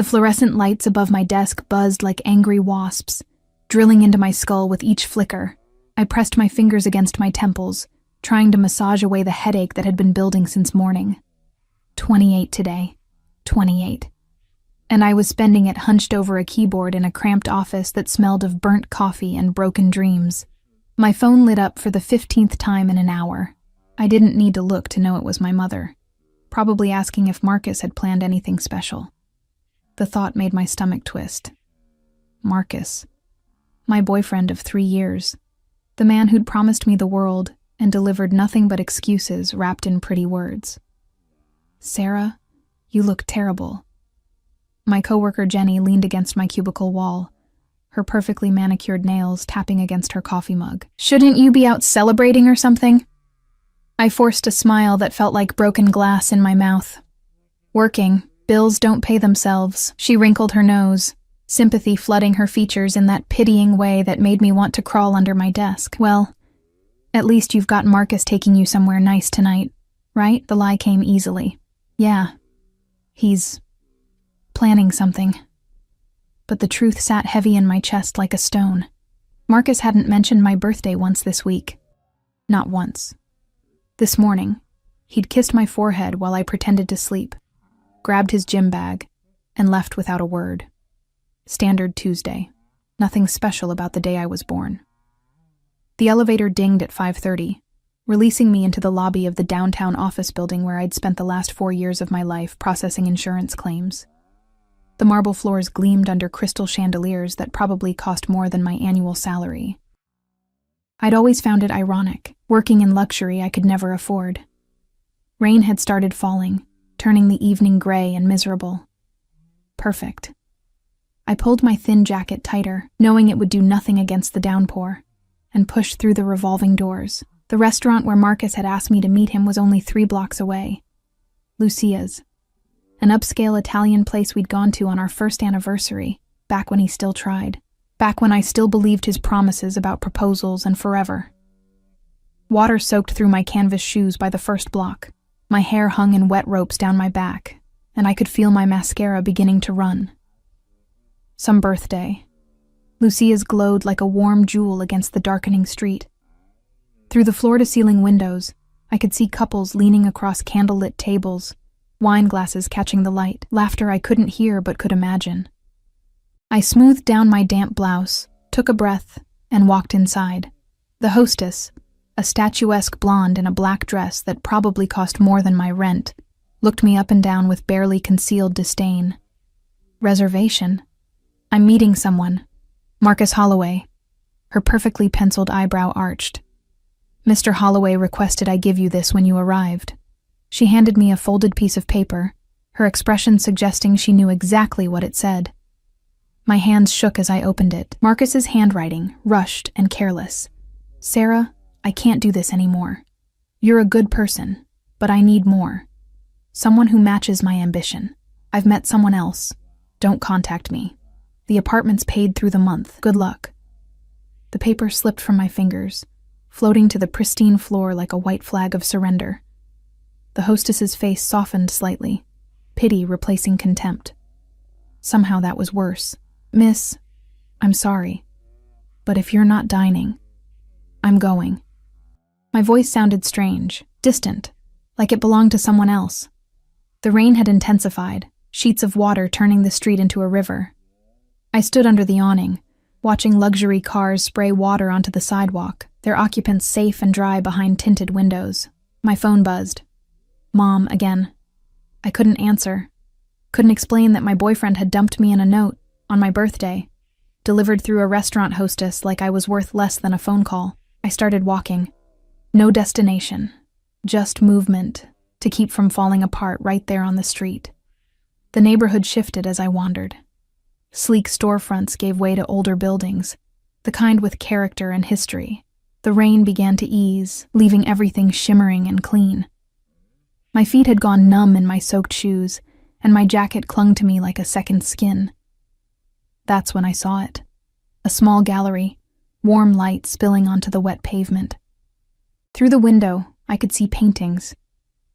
The fluorescent lights above my desk buzzed like angry wasps, drilling into my skull with each flicker. I pressed my fingers against my temples, trying to massage away the headache that had been building since morning. 28 today. 28. And I was spending it hunched over a keyboard in a cramped office that smelled of burnt coffee and broken dreams. My phone lit up for the 15th time in an hour. I didn't need to look to know it was my mother, probably asking if Marcus had planned anything special. The thought made my stomach twist. Marcus. My boyfriend of 3 years. The man who'd promised me the world and delivered nothing but excuses wrapped in pretty words. Sarah, you look terrible. My coworker Jenny leaned against my cubicle wall, her perfectly manicured nails tapping against her coffee mug. Shouldn't you be out celebrating or something? I forced a smile that felt like broken glass in my mouth. Working. Bills don't pay themselves. She wrinkled her nose, sympathy flooding her features in that pitying way that made me want to crawl under my desk. Well, at least you've got Marcus taking you somewhere nice tonight, right? The lie came easily. Yeah. He's planning something. But the truth sat heavy in my chest like a stone. Marcus hadn't mentioned my birthday once this week. Not once. This morning, he'd kissed my forehead while I pretended to sleep, grabbed his gym bag, and left without a word. Standard Tuesday. Nothing special about the day I was born. The elevator dinged at 5:30, releasing me into the lobby of the downtown office building where I'd spent the last 4 years of my life processing insurance claims. The marble floors gleamed under crystal chandeliers that probably cost more than my annual salary. I'd always found it ironic, working in luxury I could never afford. Rain had started falling, turning the evening gray and miserable. Perfect. I pulled my thin jacket tighter, knowing it would do nothing against the downpour, and pushed through the revolving doors. The restaurant where Marcus had asked me to meet him was only 3 blocks away. Lucia's, an upscale Italian place we'd gone to on our first anniversary, back when he still tried, back when I still believed his promises about proposals and forever. Water soaked through my canvas shoes by the first block. My hair hung in wet ropes down my back, and I could feel my mascara beginning to run. Some birthday. Lucia's glowed like a warm jewel against the darkening street. Through the floor-to-ceiling windows, I could see couples leaning across candlelit tables, wine glasses catching the light, laughter I couldn't hear but could imagine. I smoothed down my damp blouse, took a breath, and walked inside. The hostess, a statuesque blonde in a black dress that probably cost more than my rent, looked me up and down with barely concealed disdain. Reservation? I'm meeting someone. Marcus Holloway. Her perfectly penciled eyebrow arched. Mr. Holloway requested I give you this when you arrived. She handed me a folded piece of paper, her expression suggesting she knew exactly what it said. My hands shook as I opened it. Marcus's handwriting, rushed and careless. Sarah, I can't do this anymore. You're a good person, but I need more. Someone who matches my ambition. I've met someone else. Don't contact me. The apartment's paid through the month. Good luck. The paper slipped from my fingers, floating to the pristine floor like a white flag of surrender. The hostess's face softened slightly, pity replacing contempt. Somehow that was worse. Miss, I'm sorry, but if you're not dining, I'm going. My voice sounded strange, distant, like it belonged to someone else. The rain had intensified, sheets of water turning the street into a river. I stood under the awning, watching luxury cars spray water onto the sidewalk, their occupants safe and dry behind tinted windows. My phone buzzed. Mom, again. I couldn't answer. Couldn't explain that my boyfriend had dumped me in a note, on my birthday, delivered through a restaurant hostess like I was worth less than a phone call. I started walking. No destination, just movement, to keep from falling apart right there on the street. The neighborhood shifted as I wandered. Sleek storefronts gave way to older buildings, the kind with character and history. The rain began to ease, leaving everything shimmering and clean. My feet had gone numb in my soaked shoes, and my jacket clung to me like a second skin. That's when I saw it. A small gallery, warm light spilling onto the wet pavement. Through the window, I could see paintings,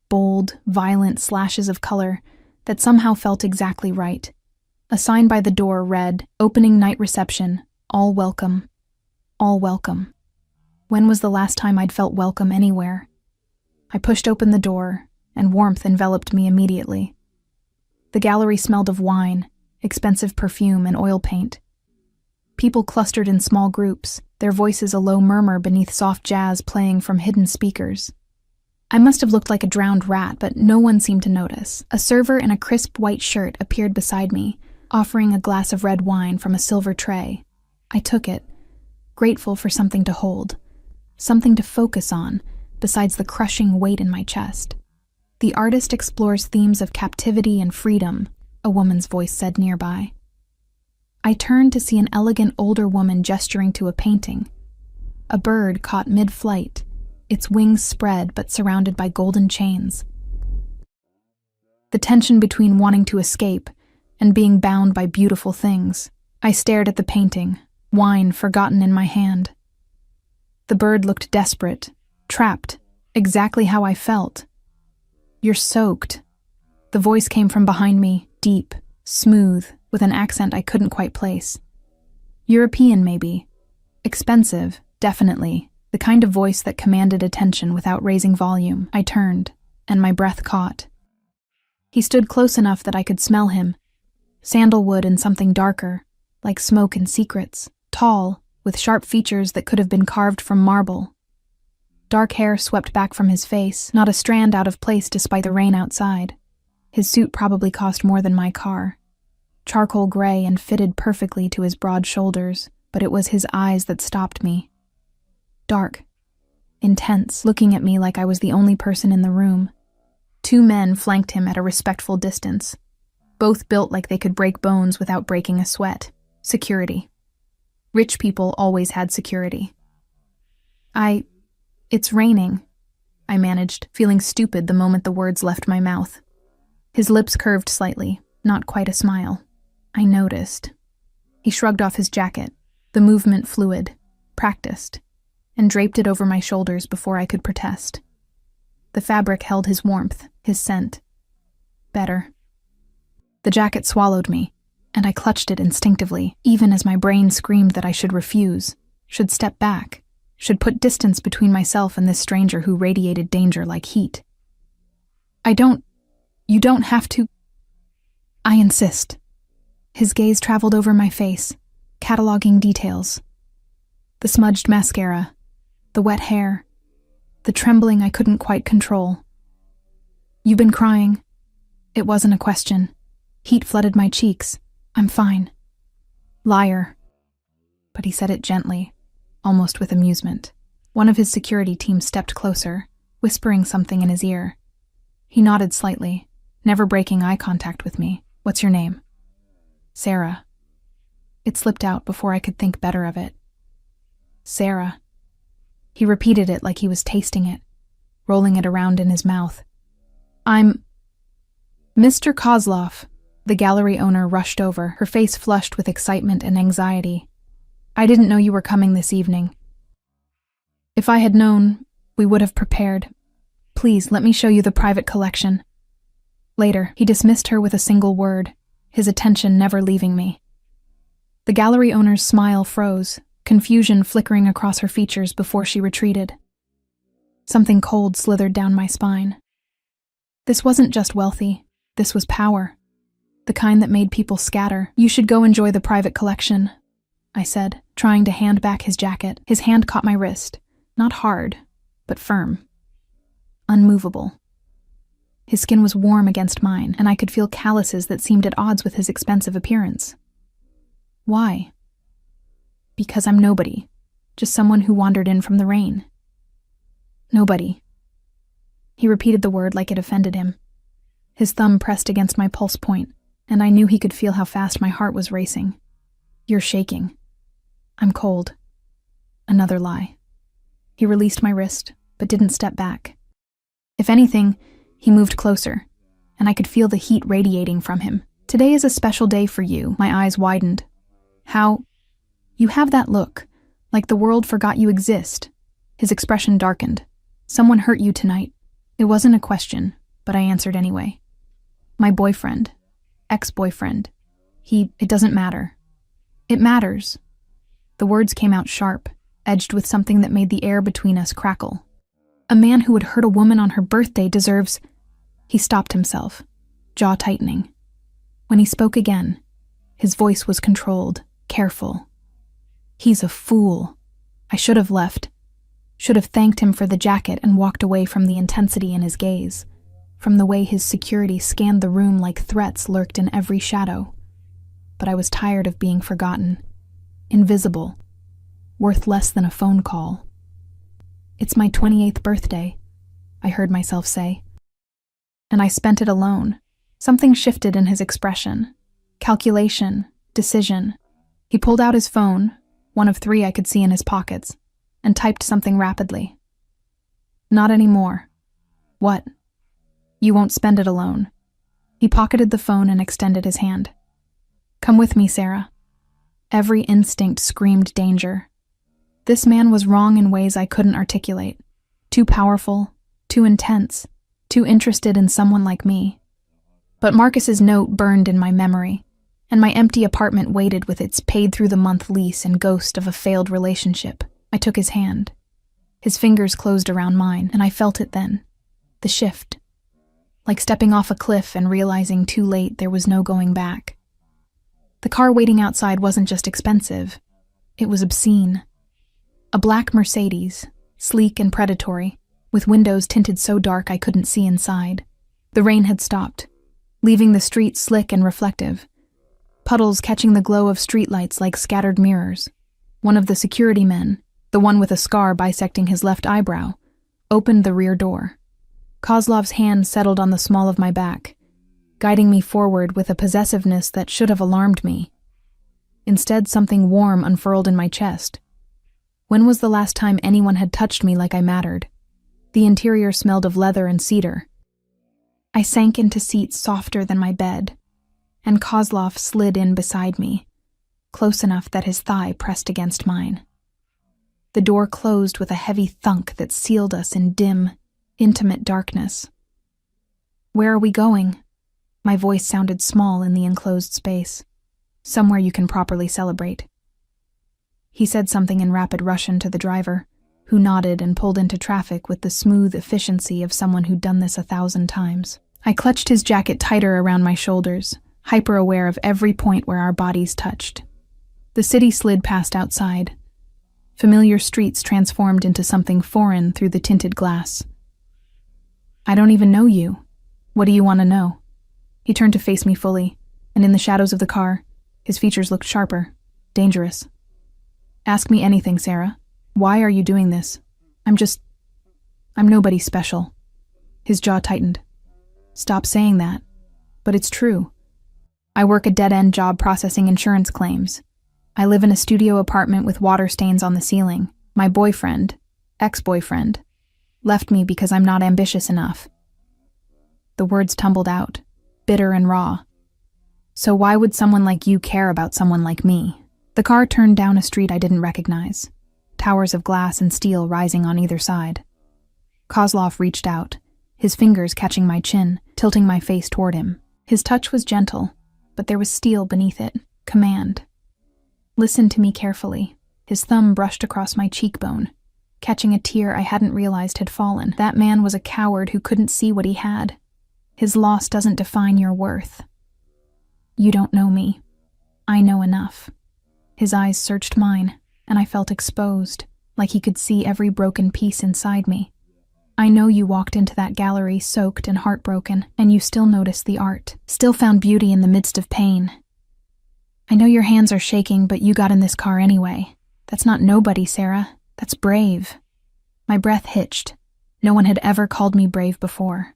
bold, violent slashes of color that somehow felt exactly right. A sign by the door read, "Opening night reception. All welcome. All welcome." When was the last time I'd felt welcome anywhere? I pushed open the door, and warmth enveloped me immediately. The gallery smelled of wine, expensive perfume, and oil paint. People clustered in small groups, their voices a low murmur beneath soft jazz playing from hidden speakers. I must have looked like a drowned rat, but no one seemed to notice. A server in a crisp white shirt appeared beside me, offering a glass of red wine from a silver tray. I took it, grateful for something to hold, something to focus on, besides the crushing weight in my chest. "The artist explores themes of captivity and freedom," a woman's voice said nearby. I turned to see an elegant older woman gesturing to a painting. A bird caught mid-flight, its wings spread but surrounded by golden chains. The tension between wanting to escape and being bound by beautiful things. I stared at the painting, wine forgotten in my hand. The bird looked desperate, trapped, exactly how I felt. "You're soaked." The voice came from behind me, deep, smooth, with an accent I couldn't quite place. European, maybe. Expensive, definitely. The kind of voice that commanded attention without raising volume. I turned, and my breath caught. He stood close enough that I could smell him. Sandalwood and something darker, like smoke and secrets. Tall, with sharp features that could have been carved from marble. Dark hair swept back from his face, not a strand out of place despite the rain outside. His suit probably cost more than my car. Charcoal gray and fitted perfectly to his broad shoulders, but it was his eyes that stopped me. Dark, intense, looking at me like I was the only person in the room. Two men flanked him at a respectful distance, both built like they could break bones without breaking a sweat. Security. Rich people always had security. "It's raining," I managed, feeling stupid the moment the words left my mouth. His lips curved slightly, not quite a smile. I noticed. He shrugged off his jacket, the movement fluid, practiced, and draped it over my shoulders before I could protest. The fabric held his warmth, his scent. Better. The jacket swallowed me, and I clutched it instinctively, even as my brain screamed that I should refuse, should step back, should put distance between myself and this stranger who radiated danger like heat. You don't have to. I insist." His gaze traveled over my face, cataloging details. The smudged mascara, the wet hair, the trembling I couldn't quite control. "You've been crying." It wasn't a question. Heat flooded my cheeks. "I'm fine." "Liar." But he said it gently, almost with amusement. One of his security team stepped closer, whispering something in his ear. He nodded slightly, never breaking eye contact with me. "What's your name?" "Sarah." It slipped out before I could think better of it. "Sarah." He repeated it like he was tasting it, rolling it around in his mouth. "I'm Mr. Kozlov." The gallery owner rushed over, her face flushed with excitement and anxiety. "I didn't know you were coming this evening. If I had known, we would have prepared. Please, let me show you the private collection." Later, he dismissed her with a single word, his attention never leaving me. The gallery owner's smile froze, confusion flickering across her features before she retreated. Something cold slithered down my spine. This wasn't just wealthy, this was power. The kind that made people scatter. "You should go enjoy the private collection," I said, trying to hand back his jacket. His hand caught my wrist, not hard, but firm. Unmovable. His skin was warm against mine, and I could feel calluses that seemed at odds with his expensive appearance. Why? Because I'm nobody, just someone who wandered in from the rain. Nobody. He repeated the word like it offended him. His thumb pressed against my pulse point, and I knew he could feel how fast my heart was racing. "You're shaking." "I'm cold." Another lie. He released my wrist, but didn't step back. If anything, he moved closer, and I could feel the heat radiating from him. "Today is a special day for you." My eyes widened. "How? You have that look, like the world forgot you exist." His expression darkened. "Someone hurt you tonight." It wasn't a question, but I answered anyway. "My boyfriend. Ex-boyfriend. It doesn't matter. It matters. The words came out sharp, edged with something that made the air between us crackle. A man who would hurt a woman on her birthday deserves... He stopped himself, jaw tightening. When he spoke again, his voice was controlled, careful. He's a fool. I should have left. Should have thanked him for the jacket and walked away from the intensity in his gaze, from the way his security scanned the room like threats lurked in every shadow. But I was tired of being forgotten, invisible, worth less than a phone call. It's my 28th birthday, I heard myself say. And I spent it alone. Something shifted in his expression. Calculation, decision. He pulled out his phone, one of 3 I could see in his pockets, and typed something rapidly. Not anymore. What? You won't spend it alone. He pocketed the phone and extended his hand. Come with me, Sarah. Every instinct screamed danger. This man was wrong in ways I couldn't articulate. Too powerful, too intense, too interested in someone like me. But Marcus's note burned in my memory, and my empty apartment waited with its paid-through-the-month lease and ghost of a failed relationship. I took his hand. His fingers closed around mine, and I felt it then. The shift. Like stepping off a cliff and realizing too late there was no going back. The car waiting outside wasn't just expensive. It was obscene. A black Mercedes, sleek and predatory, with windows tinted so dark I couldn't see inside. The rain had stopped, leaving the street slick and reflective. Puddles catching the glow of streetlights like scattered mirrors. One of the security men, the one with a scar bisecting his left eyebrow, opened the rear door. Kozlov's hand settled on the small of my back, guiding me forward with a possessiveness that should have alarmed me. Instead, something warm unfurled in my chest. When was the last time anyone had touched me like I mattered? The interior smelled of leather and cedar. I sank into seats softer than my bed, and Kozlov slid in beside me, close enough that his thigh pressed against mine. The door closed with a heavy thunk that sealed us in dim, intimate darkness. Where are we going? My voice sounded small in the enclosed space. Somewhere you can properly celebrate. He said something in rapid Russian to the driver, who nodded and pulled into traffic with the smooth efficiency of someone who'd done this 1,000 times. I clutched his jacket tighter around my shoulders, hyper-aware of every point where our bodies touched. The city slid past outside. Familiar streets transformed into something foreign through the tinted glass. I don't even know you. What do you want to know? He turned to face me fully, and in the shadows of the car, his features looked sharper, dangerous. Ask me anything, Sarah. Why are you doing this? I'm nobody special. His jaw tightened. Stop saying that. But it's true. I work a dead-end job processing insurance claims. I live in a studio apartment with water stains on the ceiling. My boyfriend, ex-boyfriend, left me because I'm not ambitious enough. The words tumbled out, bitter and raw. So why would someone like you care about someone like me? The car turned down a street I didn't recognize, towers of glass and steel rising on either side. Kozlov reached out, his fingers catching my chin, tilting my face toward him. His touch was gentle, but there was steel beneath it, command. Listen to me carefully. His thumb brushed across my cheekbone, catching a tear I hadn't realized had fallen. That man was a coward who couldn't see what he had. His loss doesn't define your worth. You don't know me. I know enough. His eyes searched mine, and I felt exposed, like he could see every broken piece inside me. I know you walked into that gallery soaked and heartbroken, and you still noticed the art, still found beauty in the midst of pain. I know your hands are shaking, but you got in this car anyway. That's not nobody, Sarah. That's brave. My breath hitched. No one had ever called me brave before.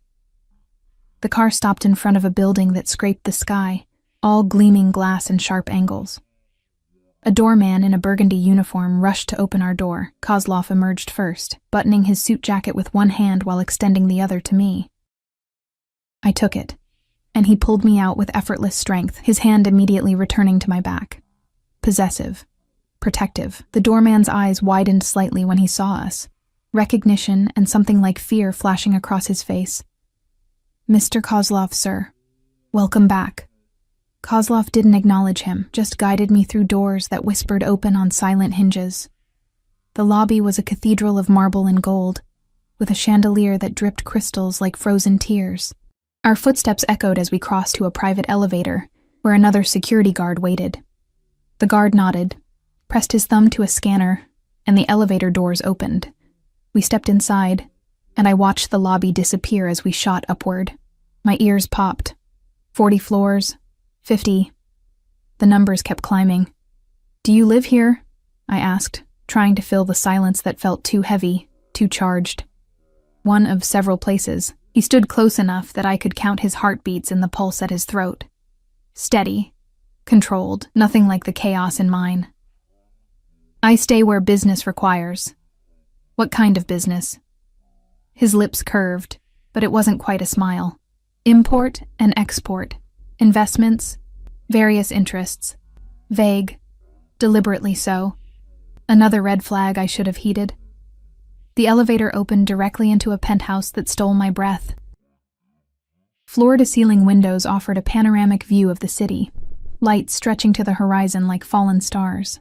The car stopped in front of a building that scraped the sky, all gleaming glass and sharp angles. A doorman in a burgundy uniform rushed to open our door. Kozlov emerged first, buttoning his suit jacket with one hand while extending the other to me. I took it, and he pulled me out with effortless strength, his hand immediately returning to my back. Possessive, protective. The doorman's eyes widened slightly when he saw us, recognition and something like fear flashing across his face. Mr. Kozlov, sir. Welcome back. Kozlov didn't acknowledge him, just guided me through doors that whispered open on silent hinges. The lobby was a cathedral of marble and gold, with a chandelier that dripped crystals like frozen tears. Our footsteps echoed as we crossed to a private elevator, where another security guard waited. The guard nodded, pressed his thumb to a scanner, and the elevator doors opened. We stepped inside, and I watched the lobby disappear as we shot upward. My ears popped. 40 floors, 50. The numbers kept climbing. "Do you live here?" I asked, trying to fill the silence that felt too heavy, too charged. One of several places. He stood close enough that I could count his heartbeats in the pulse at his throat. Steady, controlled, nothing like the chaos in mine. "I stay where business requires." "What kind of business?" His lips curved, but it wasn't quite a smile. "Import and export, investments, various interests." Vague, deliberately so. Another red flag I should have heeded. The elevator opened directly into a penthouse that stole my breath. Floor-to-ceiling windows offered a panoramic view of the city, lights stretching to the horizon like fallen stars.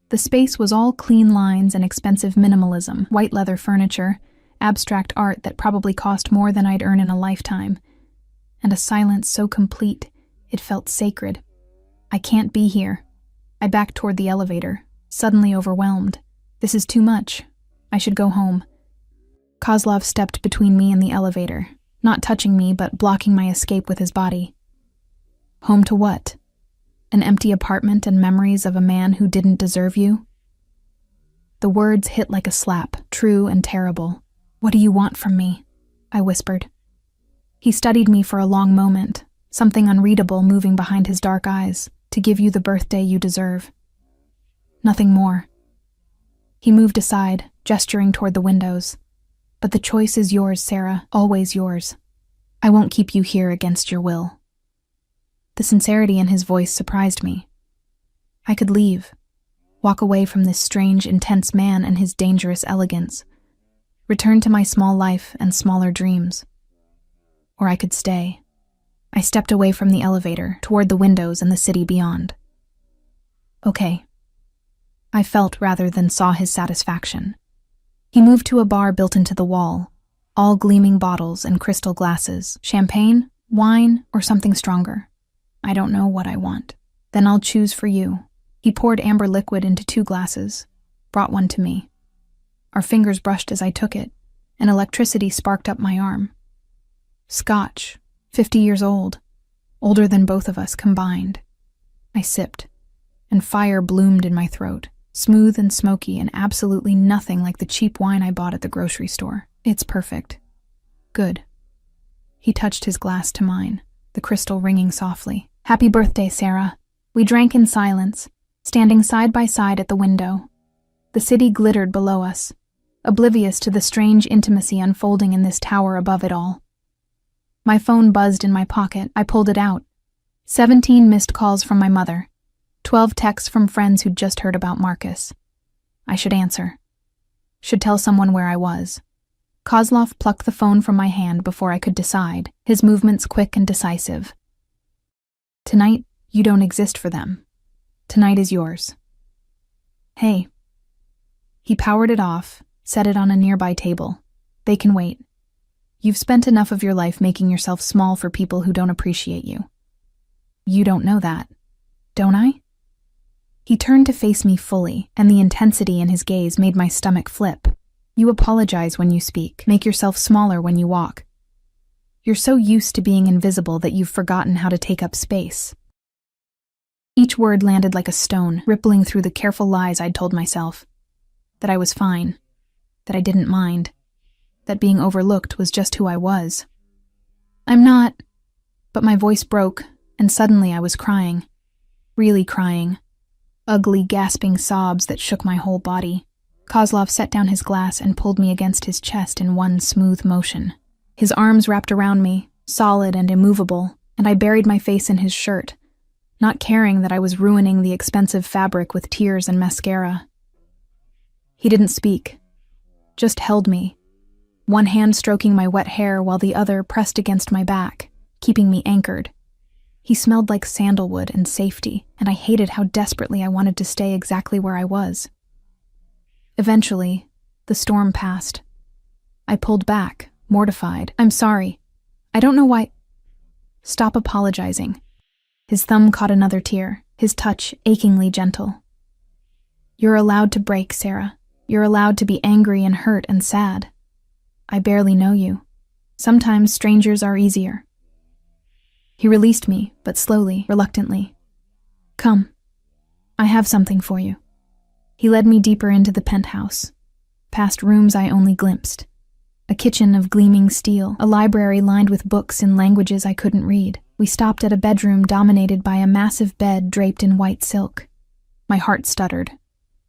The space was all clean lines and expensive minimalism, white leather furniture, abstract art that probably cost more than I'd earn in a lifetime, and a silence so complete it felt sacred. "I can't be here." I backed toward the elevator, suddenly overwhelmed. "This is too much. I should go home." Kozlov stepped between me and the elevator, not touching me but blocking my escape with his body. "Home to what? An empty apartment and memories of a man who didn't deserve you?" The words hit like a slap, true and terrible. "What do you want from me?" I whispered. He studied me for a long moment, something unreadable moving behind his dark eyes. "To give you the birthday you deserve." "Nothing more." He moved aside, gesturing toward the windows. "But the choice is yours, Sarah, always yours. I won't keep you here against your will." The sincerity in his voice surprised me. I could leave, walk away from this strange, intense man and his dangerous elegance, return to my small life and smaller dreams. Or I could stay. I stepped away from the elevator, toward the windows and the city beyond. "Okay." I felt rather than saw his satisfaction. He moved to a bar built into the wall, all gleaming bottles and crystal glasses. "Champagne, wine, or something stronger?" "I don't know what I want." "Then I'll choose for you." He poured amber liquid into 2 glasses, brought one to me. Our fingers brushed as I took it, and electricity sparked up my arm. Scotch, 50 years old, older than both of us combined. I sipped, and fire bloomed in my throat. Smooth and smoky and absolutely nothing like the cheap wine I bought at the grocery store. "It's perfect." "Good." He touched his glass to mine, the crystal ringing softly. "Happy birthday, Sarah." We drank in silence, standing side by side at the window. The city glittered below us, oblivious to the strange intimacy unfolding in this tower above it all. My phone buzzed in my pocket. I pulled it out. 17 missed calls from my mother. 12 texts from friends who'd just heard about Marcus. I should answer. Should tell someone where I was. Kozlov plucked the phone from my hand before I could decide, his movements quick and decisive. "Tonight, you don't exist for them. Tonight is yours." "Hey." He powered it off, set it on a nearby table. "They can wait. You've spent enough of your life making yourself small for people who don't appreciate you. You don't know that, don't I?" He turned to face me fully, and the intensity in his gaze made my stomach flip. "You apologize when you speak, make yourself smaller when you walk. You're so used to being invisible that you've forgotten how to take up space." Each word landed like a stone, rippling through the careful lies I'd told myself. That I was fine, that I didn't mind, that being overlooked was just who I was. "I'm not," but my voice broke, and suddenly I was crying. Really crying. Ugly, gasping sobs that shook my whole body. Kozlov set down his glass and pulled me against his chest in one smooth motion. His arms wrapped around me, solid and immovable, and I buried my face in his shirt, not caring that I was ruining the expensive fabric with tears and mascara. He didn't speak, just held me, one hand stroking my wet hair while the other pressed against my back, keeping me anchored. He smelled like sandalwood and safety, and I hated how desperately I wanted to stay exactly where I was. Eventually, the storm passed. I pulled back, mortified. "I'm sorry. I don't know why—" "Stop apologizing." His thumb caught another tear, his touch achingly gentle. "You're allowed to break, Sarah. You're allowed to be angry and hurt and sad. I barely know you. Sometimes strangers are easier." He released me, but slowly, reluctantly. "Come. I have something for you." He led me deeper into the penthouse, past rooms I only glimpsed. A kitchen of gleaming steel, a library lined with books in languages I couldn't read. We stopped at a bedroom dominated by a massive bed draped in white silk. My heart stuttered.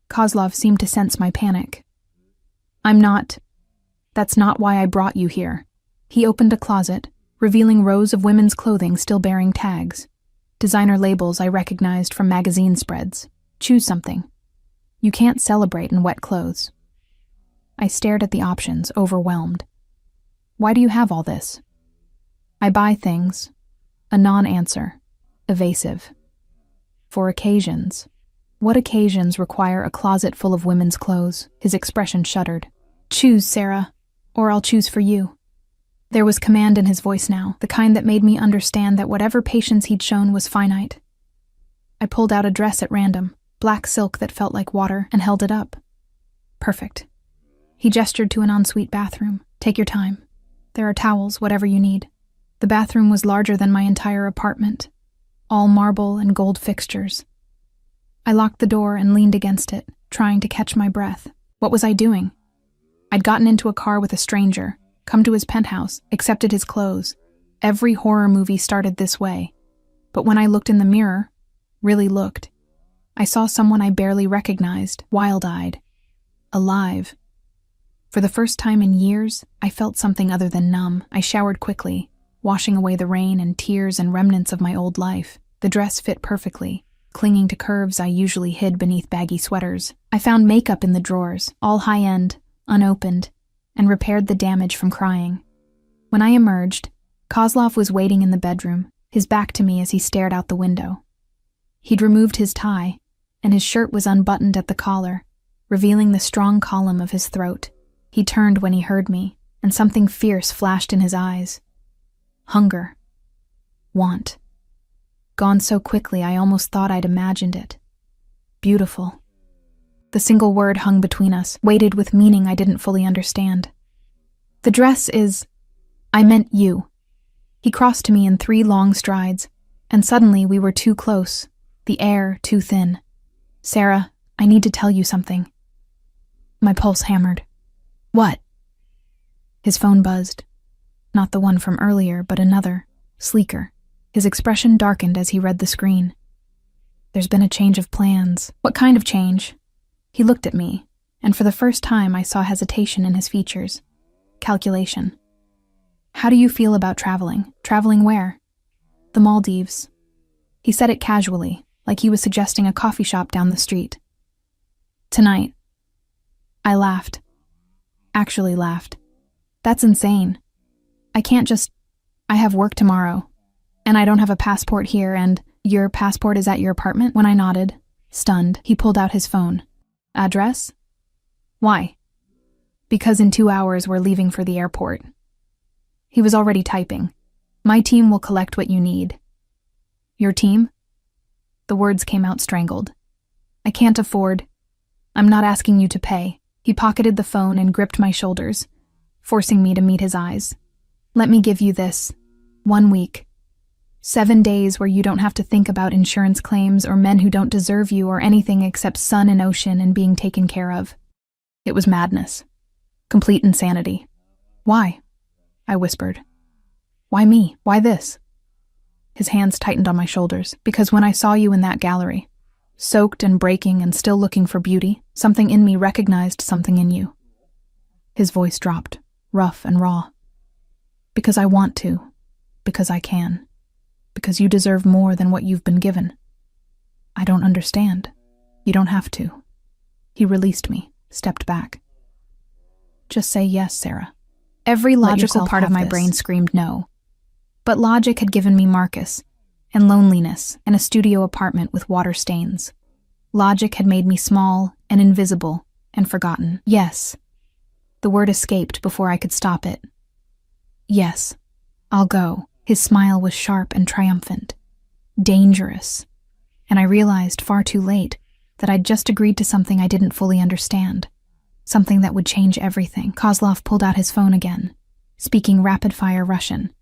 Kozlov seemed to sense my panic. That's not why I brought you here." He opened a closet, revealing rows of women's clothing still bearing tags. Designer labels I recognized from magazine spreads. "Choose something. You can't celebrate in wet clothes." I stared at the options, overwhelmed. "Why do you have all this?" "I buy things." A non-answer. Evasive. "For occasions." "What occasions require a closet full of women's clothes?" His expression shuddered. "Choose, Sarah, or I'll choose for you." There was command in his voice now, the kind that made me understand that whatever patience he'd shown was finite. I pulled out a dress at random, black silk that felt like water, and held it up. "Perfect." He gestured to an ensuite bathroom. "Take your time. There are towels, whatever you need." The bathroom was larger than my entire apartment, all marble and gold fixtures. I locked the door and leaned against it, trying to catch my breath. What was I doing? I'd gotten into a car with a stranger, come to his penthouse, accepted his clothes. Every horror movie started this way. But when I looked in the mirror, really looked, I saw someone I barely recognized, wild-eyed, alive. For the first time in years, I felt something other than numb. I showered quickly, washing away the rain and tears and remnants of my old life. The dress fit perfectly, clinging to curves I usually hid beneath baggy sweaters. I found makeup in the drawers, all high-end, unopened, and repaired the damage from crying. When I emerged, Kozlov was waiting in the bedroom, his back to me as he stared out the window. He'd removed his tie, and his shirt was unbuttoned at the collar, revealing the strong column of his throat. He turned when he heard me, and something fierce flashed in his eyes. Hunger. Want. Gone so quickly I almost thought I'd imagined it. Beautiful. The single word hung between us, weighted with meaning I didn't fully understand. "The dress is—" "I meant you." He crossed to me in 3 long strides, and suddenly we were too close, the air too thin. "Sarah, I need to tell you something." My pulse hammered. "What?" His phone buzzed. Not the one from earlier, but another, sleeker. His expression darkened as he read the screen. "There's been a change of plans." "What kind of change?" He looked at me, and for the first time I saw hesitation in his features. Calculation. "How do you feel about traveling? Traveling where?" "The Maldives." He said it casually, like he was suggesting a coffee shop down the street. "Tonight." I laughed. Actually laughed. "That's insane. I can't just— I have work tomorrow, and I don't have a passport here, and— Your passport is at your apartment?" When I nodded, stunned, he pulled out his phone. "Address?" "Why?" "Because in 2 hours we're leaving for the airport." He was already typing. "My team will collect what you need." "Your team?" The words came out strangled. "I can't afford— I'm not asking you to pay." He pocketed the phone and gripped my shoulders, forcing me to meet his eyes. "Let me give you this. 1 week. 7 days where you don't have to think about insurance claims or men who don't deserve you or anything except sun and ocean and being taken care of." It was madness. Complete insanity. "Why?" I whispered. "Why me? Why this?" His hands tightened on my shoulders. "Because when I saw you in that gallery, soaked and breaking and still looking for beauty, something in me recognized something in you." His voice dropped, rough and raw. "Because I want to. Because I can. Because you deserve more than what you've been given." "I don't understand." "You don't have to." He released me, stepped back. "Just say yes, Sarah." Every logical part of my brain screamed no. But logic had given me Marcus, and loneliness, and a studio apartment with water stains. Logic had made me small and invisible and forgotten. Yes. The word escaped before I could stop it. Yes, I'll go. His smile was sharp and triumphant. Dangerous. And I realized far too late that I'd just agreed to something I didn't fully understand. Something that would change everything. Kozlov pulled out his phone again, speaking rapid-fire Russian.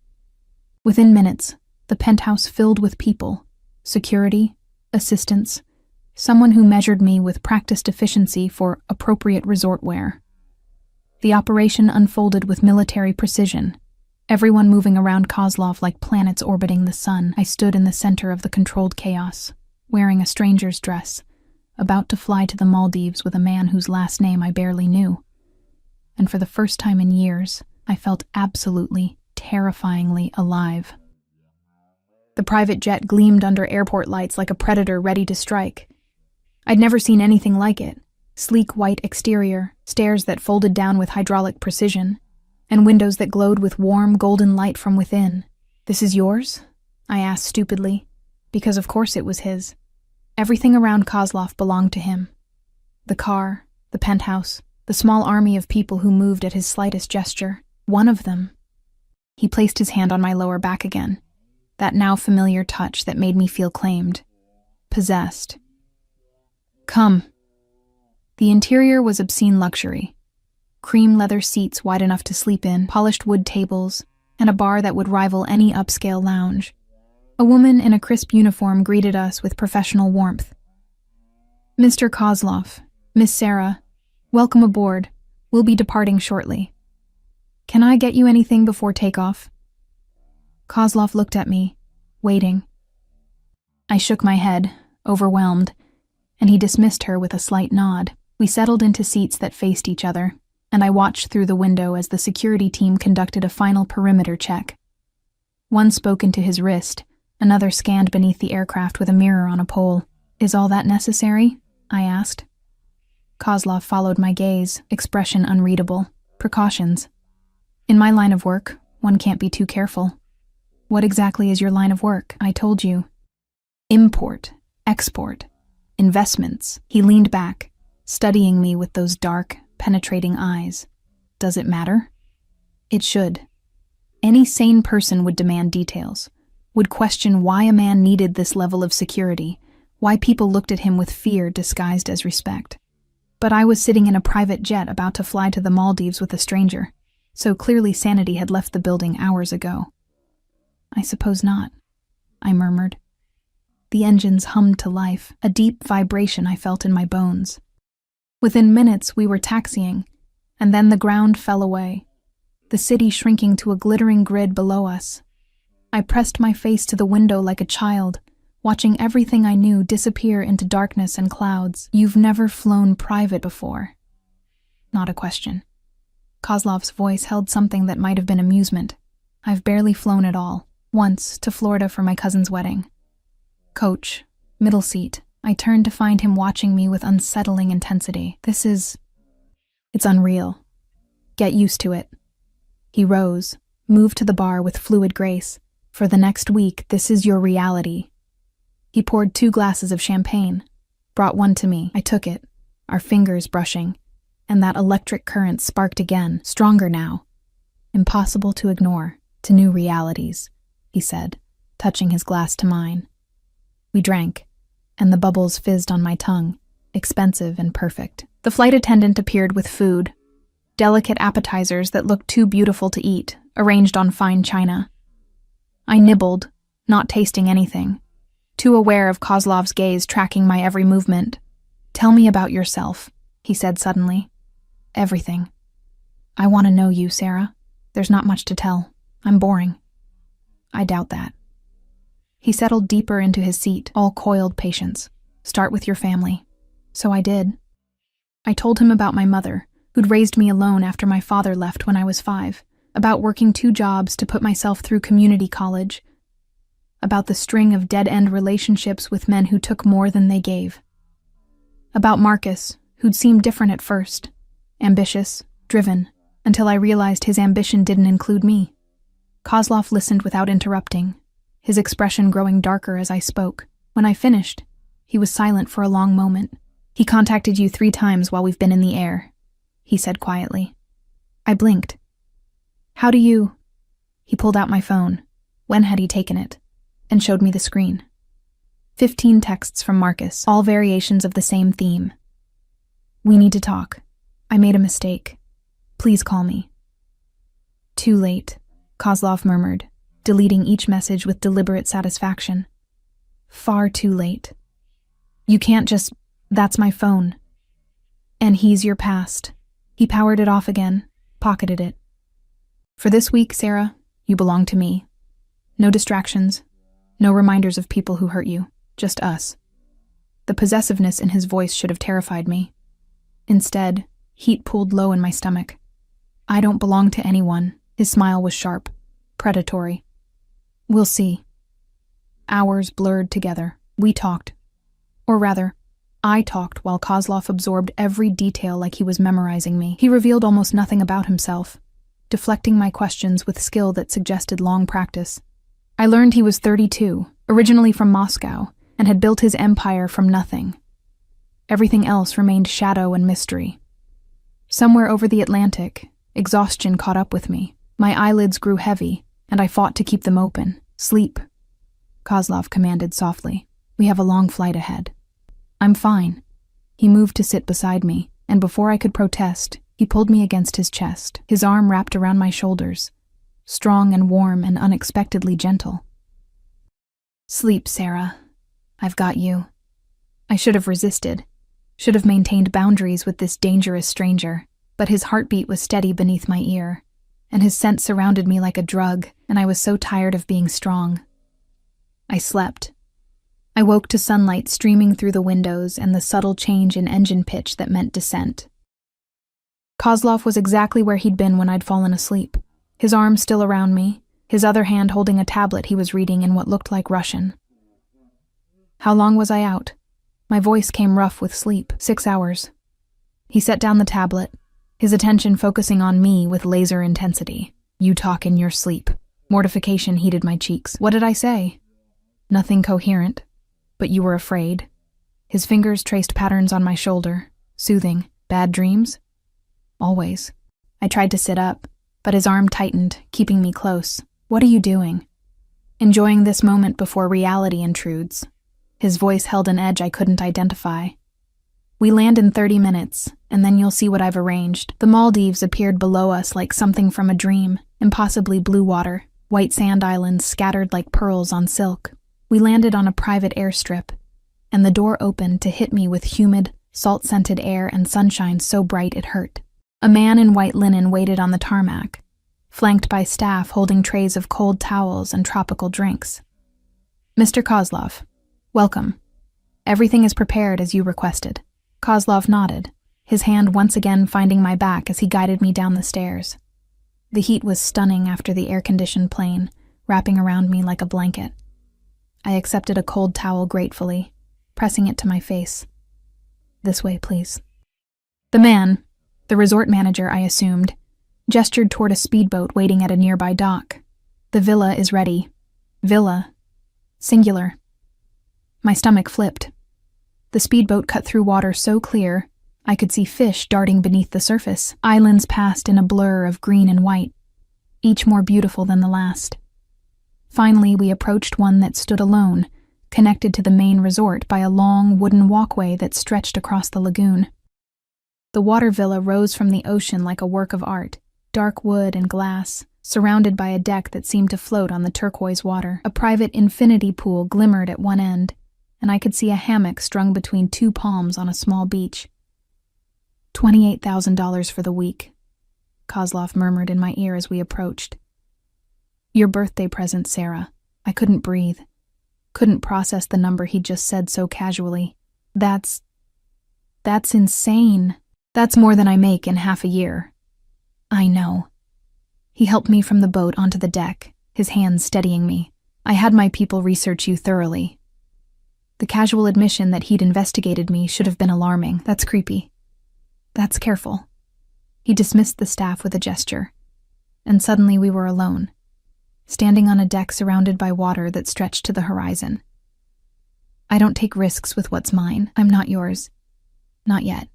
Within minutes, the penthouse filled with people, security, assistants, someone who measured me with practiced efficiency for appropriate resort wear. The operation unfolded with military precision, everyone moving around Kozlov like planets orbiting the sun. I stood in the center of the controlled chaos, wearing a stranger's dress, about to fly to the Maldives with a man whose last name I barely knew. And for the first time in years, I felt absolutely, terrifyingly alive. The private jet gleamed under airport lights like a predator ready to strike. I'd never seen anything like it. Sleek white exterior, stairs that folded down with hydraulic precision, and windows that glowed with warm, golden light from within. "This is yours?" I asked stupidly, because of course it was his. Everything around Kozlov belonged to him. The car, the penthouse, the small army of people who moved at his slightest gesture. One of them. He placed his hand on my lower back again, that now familiar touch that made me feel claimed, possessed. "Come." The interior was obscene luxury. Cream leather seats wide enough to sleep in, polished wood tables, and a bar that would rival any upscale lounge. A woman in a crisp uniform greeted us with professional warmth. "Mr. Kozlov, Miss Sarah, welcome aboard. We'll be departing shortly. Can I get you anything before takeoff?" Kozlov looked at me, waiting. I shook my head, overwhelmed, and he dismissed her with a slight nod. We settled into seats that faced each other, and I watched through the window as the security team conducted a final perimeter check. One spoke into his wrist, another scanned beneath the aircraft with a mirror on a pole. "Is all that necessary?" I asked. Kozlov followed my gaze, expression unreadable. Precautions. "In my line of work, one can't be too careful." "What exactly is your line of work?" "I told you. Import, export, investments." He leaned back, studying me with those dark, penetrating eyes. "Does it matter?" "It should. Any sane person would demand details, would question why a man needed this level of security, why people looked at him with fear disguised as respect. But I was sitting in a private jet about to fly to the Maldives with a stranger, so clearly sanity had left the building hours ago. "I suppose not," I murmured. The engines hummed to life, a deep vibration I felt in my bones. Within minutes we were taxiing, and then the ground fell away, the city shrinking to a glittering grid below us. I pressed my face to the window like a child, watching everything I knew disappear into darkness and clouds. "You've never flown private before?" Not a question. Kozlov's voice held something that might have been amusement. "I've barely flown at all. Once, to Florida for my cousin's wedding. Coach, middle seat." I turned to find him watching me with unsettling intensity. It's unreal. Get used to it." He rose, moved to the bar with fluid grace. "For the next week, this is your reality." He poured 2 glasses of champagne, brought one to me. I took it, our fingers brushing, and that electric current sparked again, stronger now. "Impossible to ignore, to new realities," he said, touching his glass to mine. We drank, and the bubbles fizzed on my tongue, expensive and perfect. The flight attendant appeared with food, delicate appetizers that looked too beautiful to eat, arranged on fine china. I nibbled, not tasting anything, too aware of Kozlov's gaze tracking my every movement. "Tell me about yourself," he said suddenly. "Everything. I want to know you, Sarah. There's not much to tell. I'm boring." "I doubt that." He settled deeper into his seat, all coiled patience. "Start with your family." So I did. I told him about my mother, who'd raised me alone after my father left when I was 5, about working 2 jobs to put myself through community college, about the string of dead-end relationships with men who took more than they gave, about Marcus, who'd seemed different at first, ambitious, driven, until I realized his ambition didn't include me. Kozlov listened without interrupting, his expression growing darker as I spoke. When I finished, he was silent for a long moment. "He contacted you 3 times while we've been in the air," he said quietly. I blinked. "How do you—" He pulled out my phone. When had he taken it? And showed me the screen. 15 texts from Marcus, all variations of the same theme. "We need to talk. I made a mistake. Please call me." "Too late," Kozlov murmured, deleting each message with deliberate satisfaction. "Far too late. You can't just— That's my phone. And he's your past." He powered it off again, pocketed it. "For this week, Sarah, you belong to me. No distractions, no reminders of people who hurt you, just us." The possessiveness in his voice should have terrified me. Instead, heat pooled low in my stomach. "I don't belong to anyone." His smile was sharp, predatory. "We'll see." Hours blurred together. We talked. Or rather, I talked while Kozlov absorbed every detail like he was memorizing me. He revealed almost nothing about himself, deflecting my questions with skill that suggested long practice. I learned he was 32, originally from Moscow, and had built his empire from nothing. Everything else remained shadow and mystery. Somewhere over the Atlantic, exhaustion caught up with me. My eyelids grew heavy, and I fought to keep them open. "Sleep," Kozlov commanded softly. "We have a long flight ahead." "I'm fine." He moved to sit beside me, and before I could protest, he pulled me against his chest, his arm wrapped around my shoulders, strong and warm and unexpectedly gentle. "Sleep, Sarah. I've got you." I should have resisted, should have maintained boundaries with this dangerous stranger, but his heartbeat was steady beneath my ear, and his scent surrounded me like a drug, and I was so tired of being strong. I slept. I woke to sunlight streaming through the windows and the subtle change in engine pitch that meant descent. Kozlov was exactly where he'd been when I'd fallen asleep, his arm still around me, his other hand holding a tablet he was reading in what looked like Russian. How long was I out? My voice came rough with sleep. 6 hours. He set down the tablet, his attention focusing on me with laser intensity. "You talk in your sleep." Mortification heated my cheeks. What did I say? Nothing coherent. "But you were afraid." His fingers traced patterns on my shoulder, soothing. "Bad dreams?" "Always." I tried to sit up, but his arm tightened, keeping me close. "What are you doing?" "Enjoying this moment before reality intrudes." His voice held an edge I couldn't identify. "We land in 30 minutes, and then you'll see what I've arranged." The Maldives appeared below us like something from a dream, impossibly blue water, white sand islands scattered like pearls on silk. We landed on a private airstrip, and the door opened to hit me with humid, salt-scented air and sunshine so bright it hurt. A man in white linen waited on the tarmac, flanked by staff holding trays of cold towels and tropical drinks. "Mr. Kozlov, welcome. Everything is prepared as you requested." Kozlov nodded, his hand once again finding my back as he guided me down the stairs. The heat was stunning after the air-conditioned plane, wrapping around me like a blanket. I accepted a cold towel gratefully, pressing it to my face. "This way, please." The man, the resort manager I assumed, gestured toward a speedboat waiting at a nearby dock. "The villa is ready." Villa. Singular. My stomach flipped. The speedboat cut through water so clear, I could see fish darting beneath the surface. Islands passed in a blur of green and white, each more beautiful than the last. Finally, we approached one that stood alone, connected to the main resort by a long wooden walkway that stretched across the lagoon. The water villa rose from the ocean like a work of art, dark wood and glass, surrounded by a deck that seemed to float on the turquoise water. A private infinity pool glimmered at one end, and I could see a hammock strung between 2 palms on a small beach. $28,000 for the week, Kozlov murmured in my ear as we approached. "Your birthday present, Sarah." I couldn't breathe, couldn't process the number he'd just said so casually. That's insane. That's more than I make in half a year." "I know." He helped me from the boat onto the deck, his hands steadying me. "I had my people research you thoroughly." The casual admission that he'd investigated me should have been alarming. That's creepy. That's careful. He dismissed the staff with a gesture, and suddenly we were alone. standing on a deck surrounded by water that stretched to the horizon. I don't take risks with what's mine. I'm not yours. Not yet.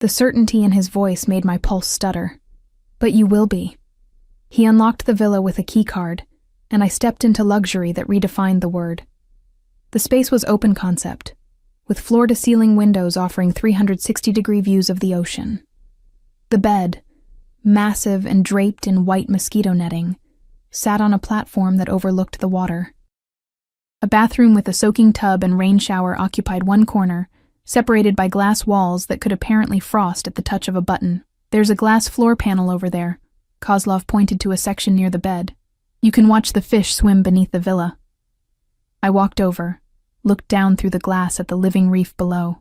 The certainty in his voice made my pulse stutter. But you will be. He unlocked the villa with a keycard, and I stepped into luxury that redefined the word. The space was open concept, with floor-to-ceiling windows offering 360-degree views of the ocean. The bed, massive and draped in white mosquito netting, sat on a platform that overlooked the water. A bathroom with a soaking tub and rain shower occupied one corner, separated by glass walls that could apparently frost at the touch of a button. There's a glass floor panel over there. Kozlov pointed to a section near the bed. You can watch the fish swim beneath the villa. I walked over, looked down through the glass at the living reef below.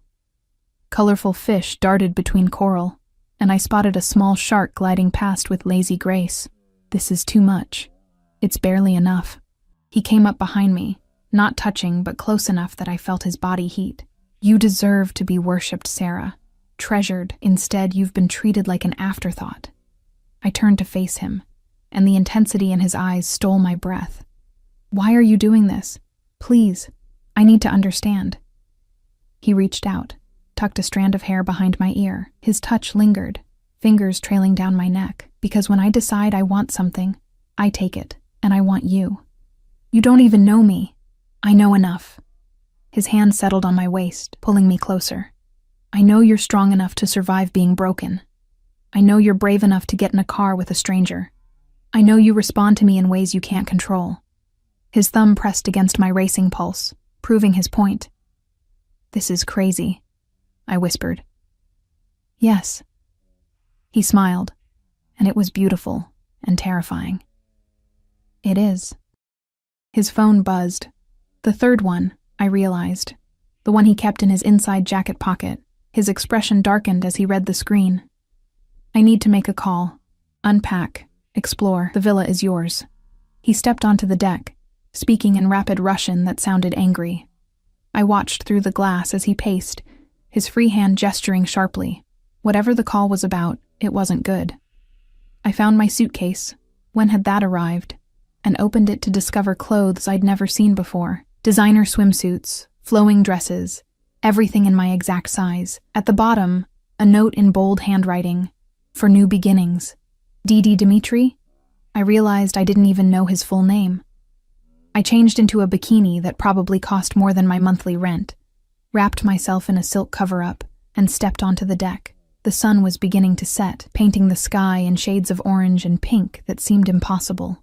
Colorful fish darted between coral, and I spotted a small shark gliding past with lazy grace. This is too much. It's barely enough. He came up behind me, not touching but close enough that I felt his body heat. You deserve to be worshipped, Sarah. Treasured. Instead, you've been treated like an afterthought. I turned to face him, and the intensity in his eyes stole my breath. Why are you doing this? Please, I need to understand. He reached out, tucked a strand of hair behind my ear. His touch lingered, fingers trailing down my neck, because when I decide I want something, I take it, and I want you. You don't even know me. I know enough. His hand settled on my waist, pulling me closer. I know you're strong enough to survive being broken. I know you're brave enough to get in a car with a stranger. I know you respond to me in ways you can't control. His thumb pressed against my racing pulse, proving his point. This is crazy, I whispered. Yes. He smiled, and it was beautiful and terrifying. It is. His phone buzzed. The third one, I realized. The one he kept in his inside jacket pocket. His expression darkened as he read the screen. I need to make a call. Unpack. Explore. The villa is yours. He stepped onto the deck, speaking in rapid Russian that sounded angry. I watched through the glass as he paced, his free hand gesturing sharply. Whatever the call was about, it wasn't good. I found my suitcase. When had that arrived? And opened it to discover clothes I'd never seen before. Designer swimsuits, flowing dresses, everything in my exact size. At the bottom, a note in bold handwriting. For new beginnings. Didi Dmitri? I realized I didn't even know his full name. I changed into a bikini that probably cost more than my monthly rent, wrapped myself in a silk cover-up, and stepped onto the deck. The sun was beginning to set, painting the sky in shades of orange and pink that seemed impossible.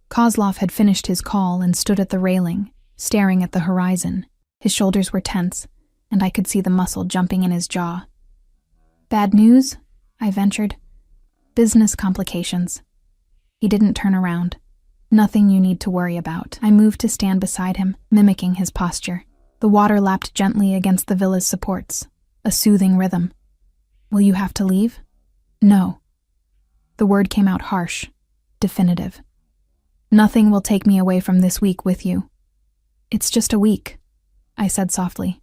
Kozlov had finished his call and stood at the railing, staring at the horizon. His shoulders were tense, and I could see the muscle jumping in his jaw. Bad news? I ventured. Business complications. He didn't turn around. Nothing you need to worry about. I moved to stand beside him, mimicking his posture. The water lapped gently against the villa's supports, a soothing rhythm. Will you have to leave? No. The word came out harsh, definitive. Nothing will take me away from this week with you. It's just a week, I said softly.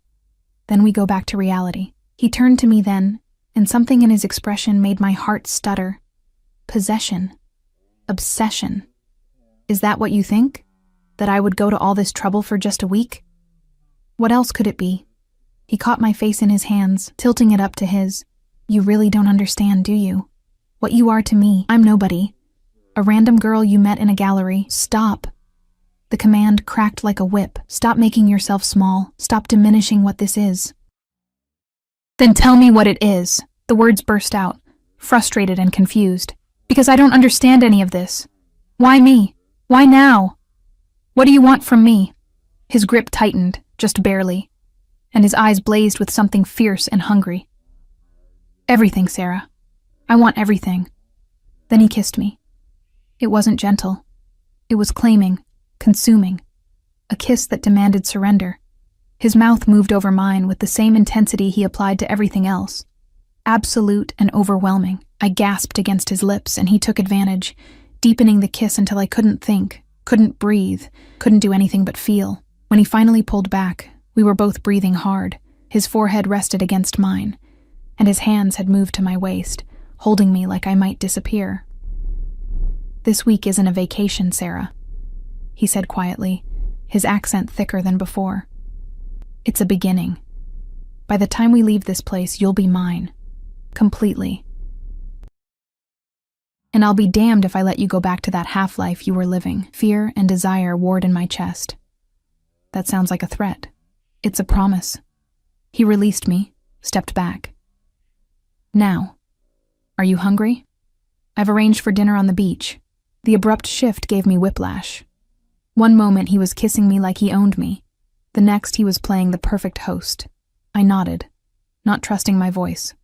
Then we go back to reality. He turned to me then, and something in his expression made my heart stutter. Possession. Obsession. Is that what you think? That I would go to all this trouble for just a week? What else could it be? He caught my face in his hands, tilting it up to his. You really don't understand, do you? What you are to me, I'm nobody. A random girl you met in a gallery. Stop. The command cracked like a whip. Stop making yourself small. Stop diminishing what this is. Then tell me what it is. The words burst out, frustrated and confused. Because I don't understand any of this. Why me? Why now? What do you want from me? His grip tightened, just barely, and his eyes blazed with something fierce and hungry. Everything, Sarah. I want everything. Then he kissed me. It wasn't gentle. It was claiming, consuming. A kiss that demanded surrender. His mouth moved over mine with the same intensity he applied to everything else. Absolute and overwhelming. I gasped against his lips, and he took advantage, deepening the kiss until I couldn't think, couldn't breathe, couldn't do anything but feel. When he finally pulled back, we were both breathing hard. His forehead rested against mine, and his hands had moved to my waist, holding me like I might disappear. This week isn't a vacation, Sarah, he said quietly, his accent thicker than before. It's a beginning. By the time we leave this place, you'll be mine. Completely. And I'll be damned if I let you go back to that half-life you were living. Fear and desire warred in my chest. That sounds like a threat. It's a promise. He released me, stepped back. Now, are you hungry? I've arranged for dinner on the beach. The abrupt shift gave me whiplash. One moment he was kissing me like he owned me. The next he was playing the perfect host. I nodded, not trusting my voice.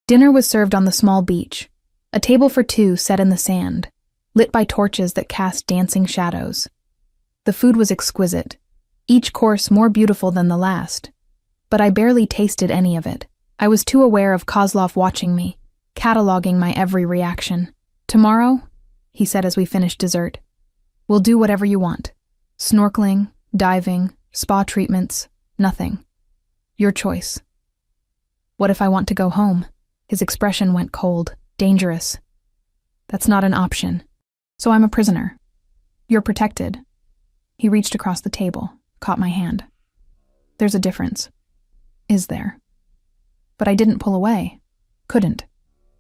Dinner was served on the small beach, a table for two set in the sand, lit by torches that cast dancing shadows. The food was exquisite, each course more beautiful than the last, but I barely tasted any of it. I was too aware of Kozlov watching me, cataloging my every reaction. Tomorrow, he said as we finished dessert, we'll do whatever you want. Snorkeling, diving, spa treatments, nothing. Your choice. What if I want to go home? His expression went cold, dangerous. That's not an option. So I'm a prisoner. You're protected. He reached across the table, caught my hand. There's a difference. Is there? But I didn't pull away. Couldn't.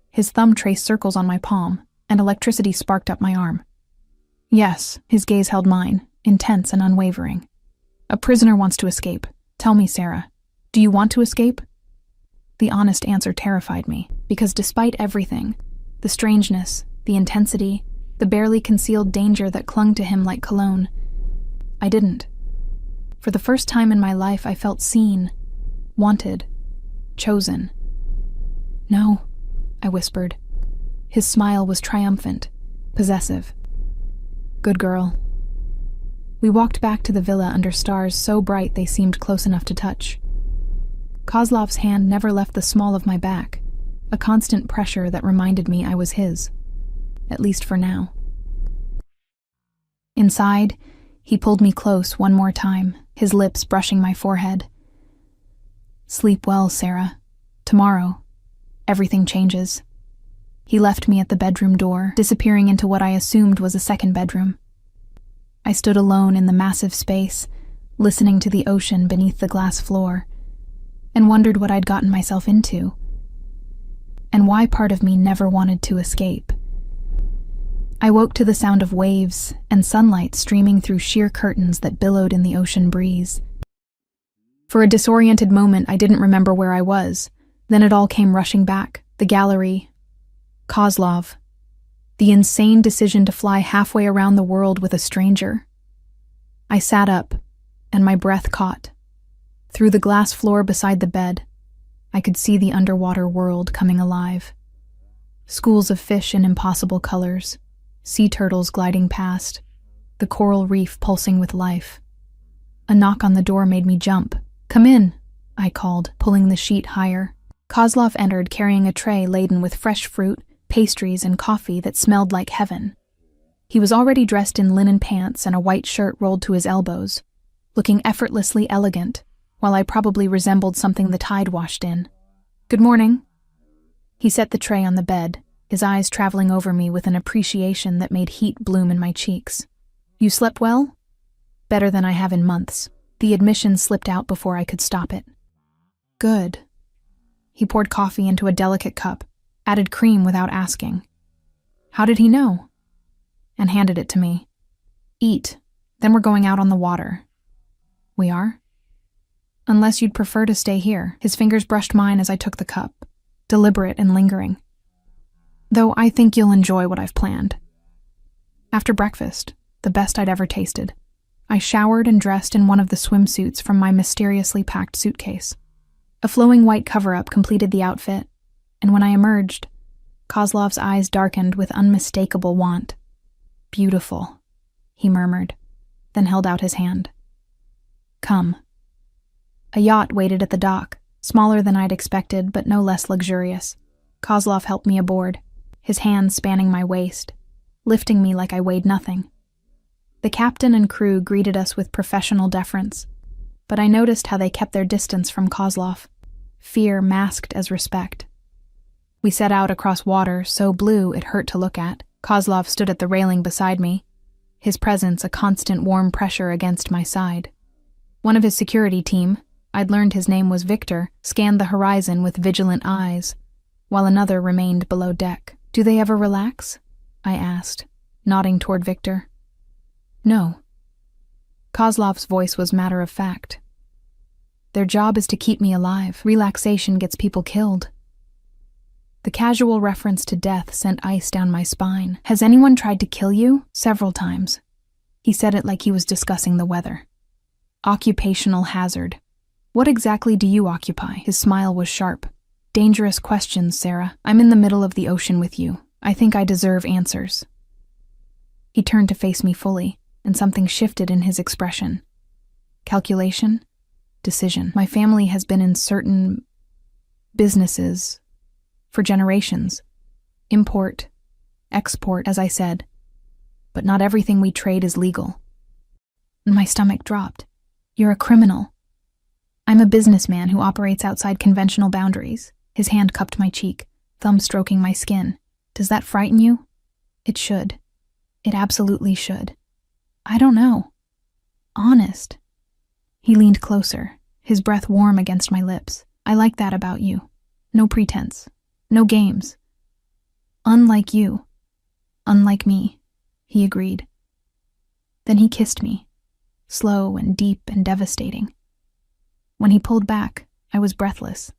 His thumb traced circles on my palm, and electricity sparked up my arm. Yes, his gaze held mine, intense and unwavering. A prisoner wants to escape. Tell me, Sarah, do you want to escape? The honest answer terrified me, because despite everything, the strangeness, the intensity, the barely concealed danger that clung to him like cologne, I didn't. For the first time in my life, I felt seen, wanted, chosen. No, I whispered. His smile was triumphant, possessive. Good girl. We walked back to the villa under stars so bright they seemed close enough to touch. Kozlov's hand never left the small of my back, a constant pressure that reminded me I was his, at least for now. Inside, he pulled me close one more time, his lips brushing my forehead. Sleep well, Sarah. Tomorrow, everything changes. He left me at the bedroom door, disappearing into what I assumed was a second bedroom. I stood alone in the massive space, listening to the ocean beneath the glass floor, and wondered what I'd gotten myself into, and why part of me never wanted to escape. I woke to the sound of waves and sunlight streaming through sheer curtains that billowed in the ocean breeze. For a disoriented moment, I didn't remember where I was. Then it all came rushing back. The gallery, Kozlov, the insane decision to fly halfway around the world with a stranger. I sat up, and my breath caught. Through the glass floor beside the bed, I could see the underwater world coming alive. Schools of fish in impossible colors, sea turtles gliding past, the coral reef pulsing with life. A knock on the door made me jump. "Come in," I called, pulling the sheet higher. Kozlov entered carrying a tray laden with fresh fruit, pastries, and coffee that smelled like heaven. He was already dressed in linen pants and a white shirt rolled to his elbows, looking effortlessly elegant, while I probably resembled something the tide washed in. "Good morning." He set the tray on the bed, his eyes traveling over me with an appreciation that made heat bloom in my cheeks. "You slept well?" "Better than I have in months." The admission slipped out before I could stop it. "Good." He poured coffee into a delicate cup, added cream without asking. "How did he know?" And handed it to me. "Eat, then we're going out on the water." "We are?" "Unless you'd prefer to stay here." His fingers brushed mine as I took the cup, deliberate and lingering. "Though I think you'll enjoy what I've planned." After breakfast, the best I'd ever tasted, I showered and dressed in one of the swimsuits from my mysteriously packed suitcase. A flowing white cover-up completed the outfit, and when I emerged, Kozlov's eyes darkened with unmistakable want. "Beautiful," he murmured, then held out his hand. "Come." A yacht waited at the dock, smaller than I'd expected, but no less luxurious. Kozlov helped me aboard, his hands spanning my waist, lifting me like I weighed nothing. The captain and crew greeted us with professional deference, but I noticed how they kept their distance from Kozlov, fear masked as respect. We set out across water so blue it hurt to look at, Kozlov stood at the railing beside me, his presence a constant warm pressure against my side. One of his security team, I'd learned his name was Victor, scanned the horizon with vigilant eyes, while another remained below deck. "Do they ever relax?" I asked, nodding toward Victor. "No." Kozlov's voice was matter of fact. "Their job is to keep me alive. Relaxation gets people killed." The casual reference to death sent ice down my spine. "Has anyone tried to kill you?" "Several times." He said it like he was discussing the weather. "Occupational hazard. What exactly do you occupy?" His smile was sharp. "Dangerous questions, Sarah. I'm in the middle of the ocean with you. I think I deserve answers." He turned to face me fully, and something shifted in his expression. Calculation? Decision. My family has been in certain businesses for generations. Import, export, as I said. But not everything we trade is legal. My stomach dropped. "You're a criminal." "I'm a businessman who operates outside conventional boundaries." His hand cupped my cheek, thumb stroking my skin. "Does that frighten you?" "It should. It absolutely should." "I don't know. Honest." He leaned closer, his breath warm against my lips. "I like that about you. No pretense. No games. Unlike you. Unlike me," he agreed. Then he kissed me, slow and deep and devastating. When he pulled back, I was breathless.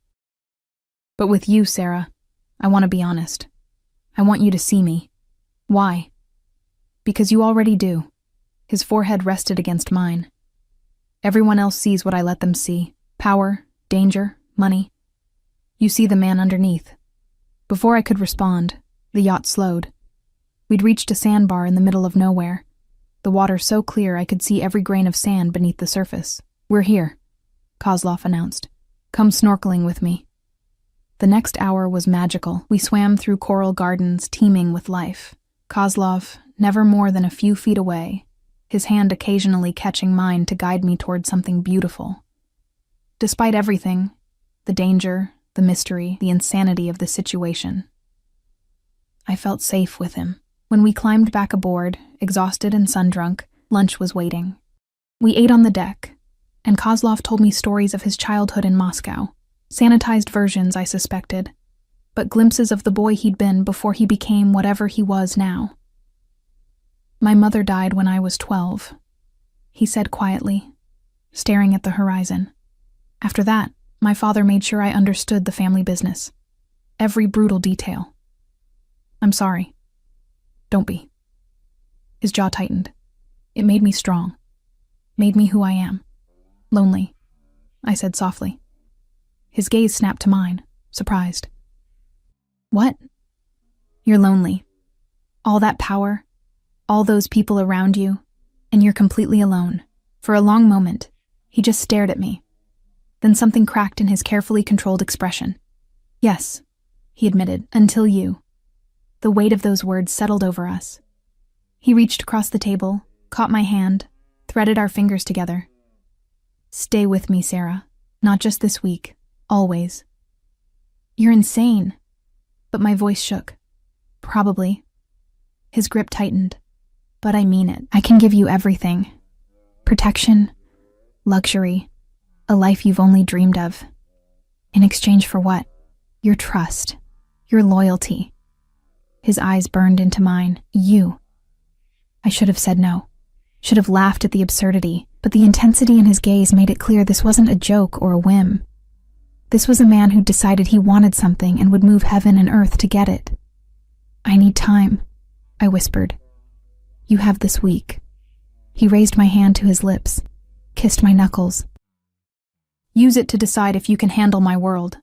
"But with you, Sarah, I want to be honest. I want you to see me." "Why?" "Because you already do." His forehead rested against mine. "Everyone else sees what I let them see. Power, danger, money. You see the man underneath." Before I could respond, the yacht slowed. We'd reached a sandbar in the middle of nowhere, the water so clear I could see every grain of sand beneath the surface. "We're here," Kozlov announced. "Come snorkeling with me." The next hour was magical. We swam through coral gardens teeming with life. Kozlov, never more than a few feet away, his hand occasionally catching mine to guide me toward something beautiful. Despite everything, the danger, the mystery, the insanity of the situation, I felt safe with him. When we climbed back aboard, exhausted and sun-drunk, lunch was waiting. We ate on the deck, and Kozlov told me stories of his childhood in Moscow. Sanitized versions, I suspected, but glimpses of the boy he'd been before he became whatever he was now. "My mother died when I was 12, he said quietly, staring at the horizon. After that, my father made sure I understood the family business. Every brutal detail. I'm sorry. Don't be." His jaw tightened. "It made me strong. Made me who I am. Lonely," I said softly. His gaze snapped to mine, surprised. "What?" "You're lonely. All that power, all those people around you, and you're completely alone." For a long moment, he just stared at me. Then something cracked in his carefully controlled expression. "Yes," he admitted, "until you." The weight of those words settled over us. He reached across the table, caught my hand, threaded our fingers together. "Stay with me, Sarah. Not just this week. Always." "You're insane." But my voice shook. "Probably." His grip tightened. "But I mean it. I can give you everything. Protection, luxury, a life you've only dreamed of. In exchange for what? Your trust, your loyalty." His eyes burned into mine. "You." I should have said no. Should have laughed at the absurdity, but the intensity in his gaze made it clear this wasn't a joke or a whim. This was a man who decided he wanted something and would move heaven and earth to get it. "I need time," I whispered. "You have this week." He raised my hand to his lips, kissed my knuckles. "Use it to decide if you can handle my world."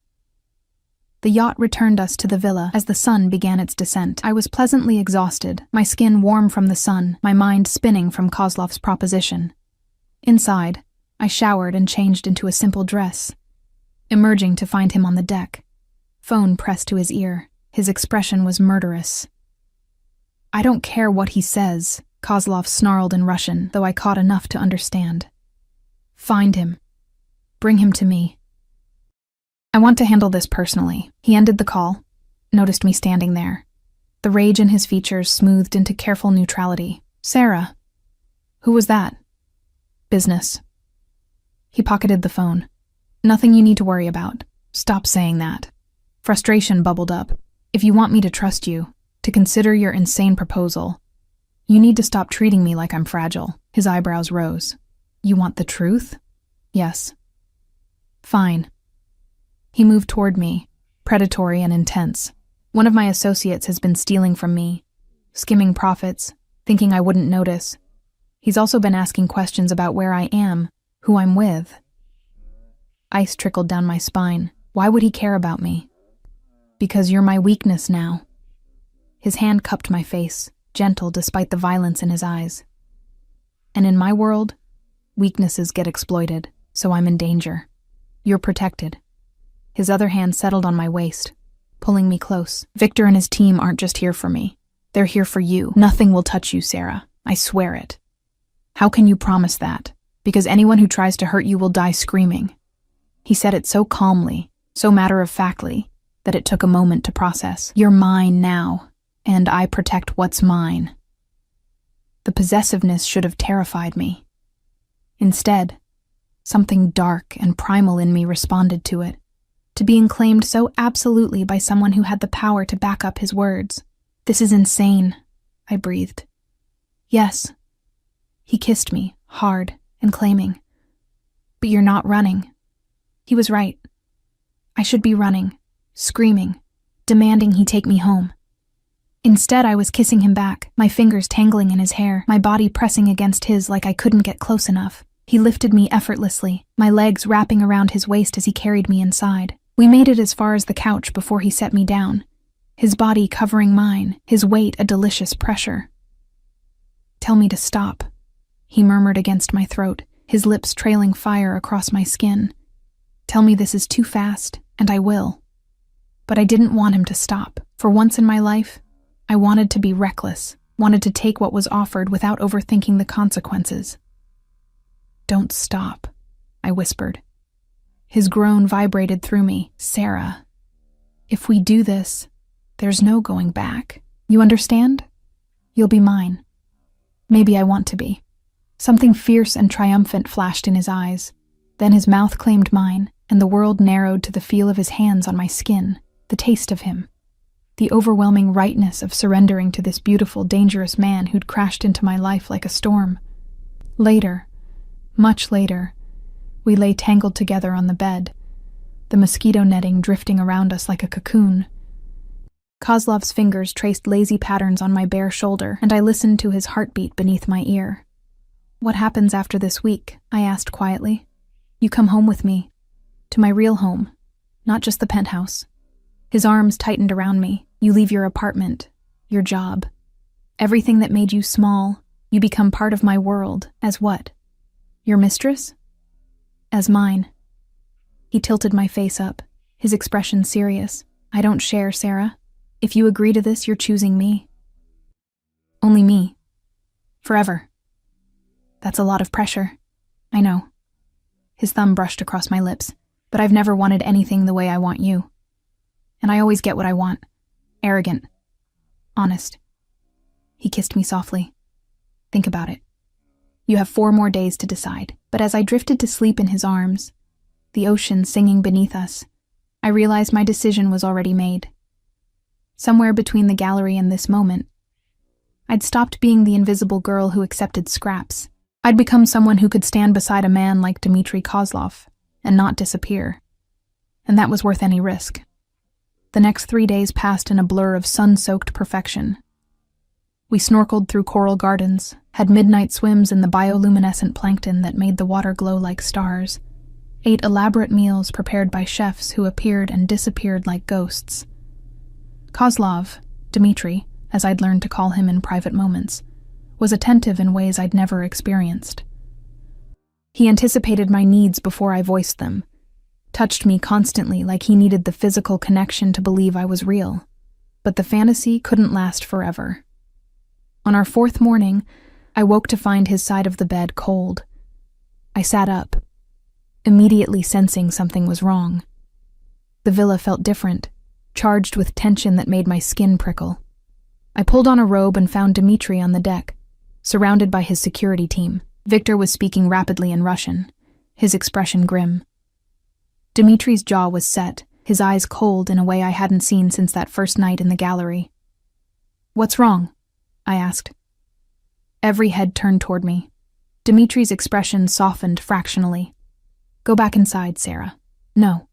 The yacht returned us to the villa as the sun began its descent. I was pleasantly exhausted, my skin warm from the sun, my mind spinning from Kozlov's proposition. Inside, I showered and changed into a simple dress, emerging to find him on the deck, phone pressed to his ear. His expression was murderous. "I don't care what he says," Kozlov snarled in Russian, though I caught enough to understand. "Find him. Bring him to me. I want to handle this personally." He ended the call, noticed me standing there. The rage in his features smoothed into careful neutrality. Sarah. Who was that? Business. He pocketed the phone. Nothing you need to worry about. Stop saying that. Frustration bubbled up. If you want me to trust you, to consider your insane proposal, you need to stop treating me like I'm fragile. His eyebrows rose. You want the truth? Yes. Fine. He moved toward me, predatory and intense. One of my associates has been stealing from me, skimming profits, thinking I wouldn't notice. He's also been asking questions about where I am, who I'm with. Ice trickled down my spine. Why would he care about me? Because you're my weakness now. His hand cupped my face, gentle despite the violence in his eyes. And in my world, weaknesses get exploited, so I'm in danger. You're protected. His other hand settled on my waist, pulling me close. Victor and his team aren't just here for me. They're here for you. Nothing will touch you, Sarah. I swear it. How can you promise that? Because anyone who tries to hurt you will die screaming. He said it so calmly, so matter-of-factly, that it took a moment to process. You're mine now, and I protect what's mine. The possessiveness should have terrified me. Instead, something dark and primal in me responded to it, to being claimed so absolutely by someone who had the power to back up his words. This is insane, I breathed. Yes. He kissed me, hard and claiming. But you're not running. He was right. I should be running, screaming, demanding he take me home. Instead, I was kissing him back, my fingers tangling in his hair, my body pressing against his like I couldn't get close enough. He lifted me effortlessly, my legs wrapping around his waist as he carried me inside. We made it as far as the couch before he set me down, his body covering mine, his weight a delicious pressure. Tell me to stop, he murmured against my throat, his lips trailing fire across my skin. Tell me this is too fast, and I will. But I didn't want him to stop. For once in my life, I wanted to be reckless, wanted to take what was offered without overthinking the consequences. Don't stop, I whispered. His groan vibrated through me. Sarah, if we do this, there's no going back. You understand? You'll be mine. Maybe I want to be. Something fierce and triumphant flashed in his eyes. Then his mouth claimed mine, and the world narrowed to the feel of his hands on my skin, the taste of him, the overwhelming rightness of surrendering to this beautiful, dangerous man who'd crashed into my life like a storm. Later, much later, we lay tangled together on the bed, the mosquito netting drifting around us like a cocoon. Kozlov's fingers traced lazy patterns on my bare shoulder, and I listened to his heartbeat beneath my ear. What happens after this week? I asked quietly. You come home with me, to my real home, not just the penthouse. His arms tightened around me. You leave your apartment, your job. Everything that made you small, you become part of my world. As what? Your mistress? As mine. He tilted my face up, his expression serious. I don't share, Sarah. If you agree to this, you're choosing me. Only me. Forever. That's a lot of pressure. I know. His thumb brushed across my lips. But I've never wanted anything the way I want you. And I always get what I want. Arrogant. Honest. He kissed me softly. Think about it. You have 4 more days to decide. But as I drifted to sleep in his arms, the ocean singing beneath us, I realized my decision was already made. Somewhere between the gallery and this moment, I'd stopped being the invisible girl who accepted scraps. I'd become someone who could stand beside a man like Dmitry Kozlov and not disappear. And that was worth any risk. The next 3 days passed in a blur of sun-soaked perfection. We snorkeled through coral gardens, had midnight swims in the bioluminescent plankton that made the water glow like stars, ate elaborate meals prepared by chefs who appeared and disappeared like ghosts. Kozlov, Dmitry, as I'd learned to call him in private moments, was attentive in ways I'd never experienced. He anticipated my needs before I voiced them, touched me constantly like he needed the physical connection to believe I was real. But the fantasy couldn't last forever. On our 4th morning, I woke to find his side of the bed cold. I sat up, immediately sensing something was wrong. The villa felt different, charged with tension that made my skin prickle. I pulled on a robe and found Dmitri on the deck, surrounded by his security team. Victor was speaking rapidly in Russian, his expression grim. Dmitri's jaw was set, his eyes cold in a way I hadn't seen since that first night in the gallery. "What's wrong?" I asked. Every head turned toward me. Dmitri's expression softened fractionally. "Go back inside, Sarah." "No."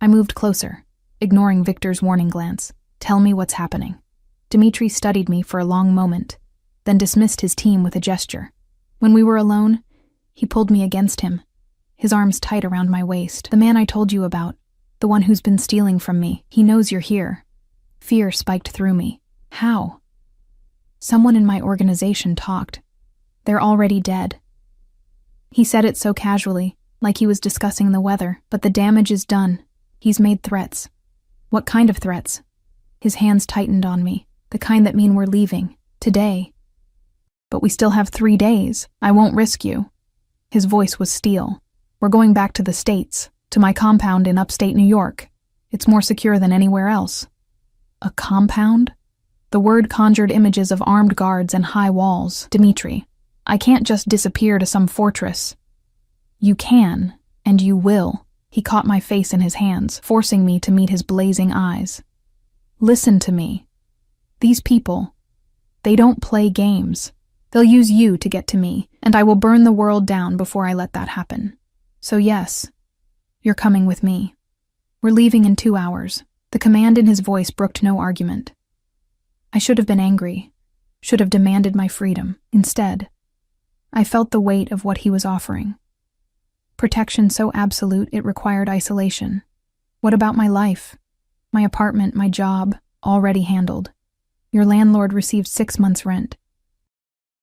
I moved closer, ignoring Victor's warning glance. "Tell me what's happening." Dmitri studied me for a long moment, then dismissed his team with a gesture. When we were alone, he pulled me against him, his arms tight around my waist. "The man I told you about, the one who's been stealing from me, he knows you're here." Fear spiked through me. "How?" "Someone in my organization talked. They're already dead." He said it so casually, like he was discussing the weather. "But the damage is done. He's made threats." "What kind of threats?" His hands tightened on me, the kind that mean we're leaving, today. "But we still have 3 days. I won't risk you." His voice was steel. "We're going back to the States, to my compound in upstate New York. It's more secure than anywhere else." "A compound?" The word conjured images of armed guards and high walls. "Dmitri, I can't just disappear to some fortress." "You can, and you will." He caught my face in his hands, forcing me to meet his blazing eyes. "Listen to me. These people, they don't play games. They'll use you to get to me, and I will burn the world down before I let that happen. So yes, you're coming with me. We're leaving in 2 hours." The command in his voice brooked no argument. I should have been angry, should have demanded my freedom. Instead, I felt the weight of what he was offering. Protection so absolute it required isolation. What about my life? My apartment, my job, already handled. Your landlord received 6 months' rent.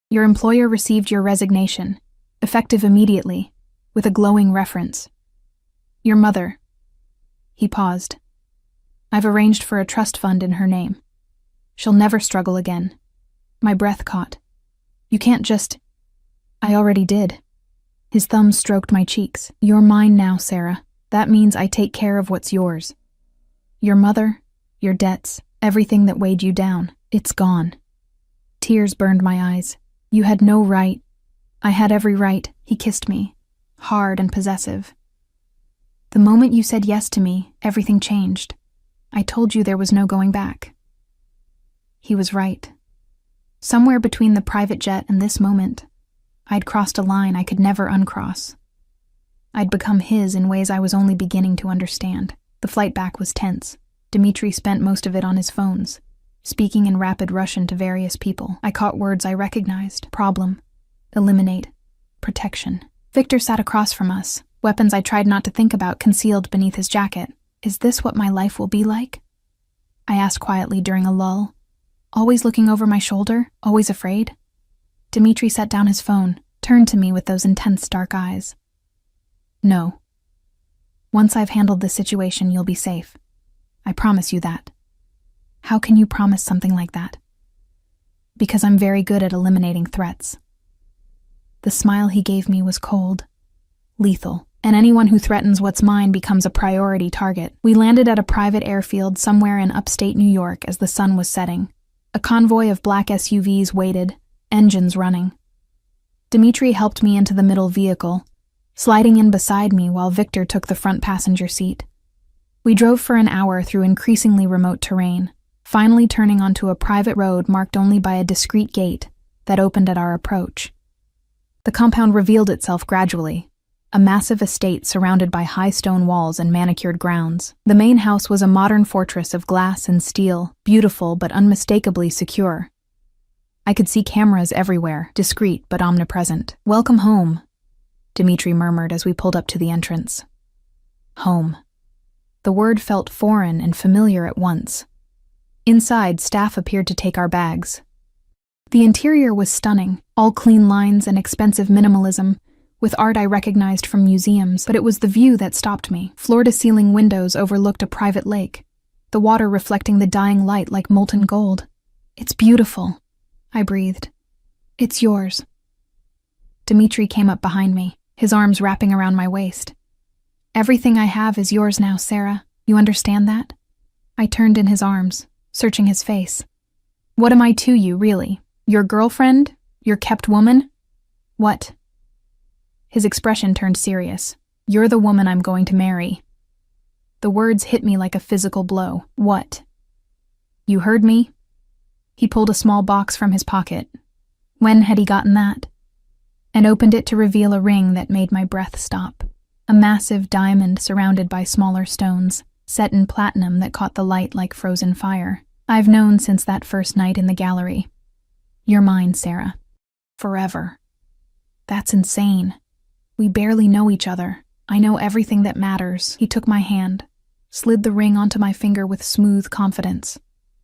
Your employer received your resignation, effective immediately, with a glowing reference. Your mother. He paused. I've arranged for a trust fund in her name. She'll never struggle again. My breath caught. You can't just... I already did. His thumb stroked my cheeks. You're mine now, Sarah. That means I take care of what's yours. Your mother, your debts, everything that weighed you down, it's gone. Tears burned my eyes. You had no right. I had every right. He kissed me, hard and possessive. The moment you said yes to me, everything changed. I told you there was no going back. He was right. Somewhere between the private jet and this moment, I'd crossed a line I could never uncross. I'd become his in ways I was only beginning to understand. The flight back was tense. Dmitri spent most of it on his phones, speaking in rapid Russian to various people. I caught words I recognized. Problem, eliminate, protection. Victor sat across from us, weapons I tried not to think about concealed beneath his jacket. Is this what my life will be like? I asked quietly during a lull. Always looking over my shoulder, always afraid? Dmitri set down his phone, turned to me with those intense dark eyes. No. Once I've handled this situation, you'll be safe. I promise you that. How can you promise something like that? Because I'm very good at eliminating threats. The smile he gave me was cold, lethal, and anyone who threatens what's mine becomes a priority target. We landed at a private airfield somewhere in upstate New York as the sun was setting. A convoy of black SUVs waited, engines running. Dmitri helped me into the middle vehicle, sliding in beside me while Victor took the front passenger seat. We drove for an hour through increasingly remote terrain, finally turning onto a private road marked only by a discreet gate that opened at our approach. The compound revealed itself gradually, a massive estate surrounded by high stone walls and manicured grounds. The main house was a modern fortress of glass and steel, beautiful but unmistakably secure. I could see cameras everywhere, discreet but omnipresent. "Welcome home," Dmitri murmured as we pulled up to the entrance. Home. The word felt foreign and familiar at once. Inside, staff appeared to take our bags. The interior was stunning, all clean lines and expensive minimalism, with art I recognized from museums, but it was the view that stopped me. Floor-to-ceiling windows overlooked a private lake, the water reflecting the dying light like molten gold. "It's beautiful," I breathed. "It's yours." Dmitri came up behind me, his arms wrapping around my waist. "Everything I have is yours now, Sarah. You understand that?" I turned in his arms, searching his face. What am I to you, really? Your girlfriend? Your kept woman? What? His expression turned serious. You're the woman I'm going to marry. The words hit me like a physical blow. What? You heard me? He pulled a small box from his pocket. When had he gotten that? And opened it to reveal a ring that made my breath stop. A massive diamond surrounded by smaller stones, set in platinum that caught the light like frozen fire. I've known since that first night in the gallery. You're mine, Sarah. Forever. That's insane. We barely know each other. I know everything that matters. He took my hand, slid the ring onto my finger with smooth confidence.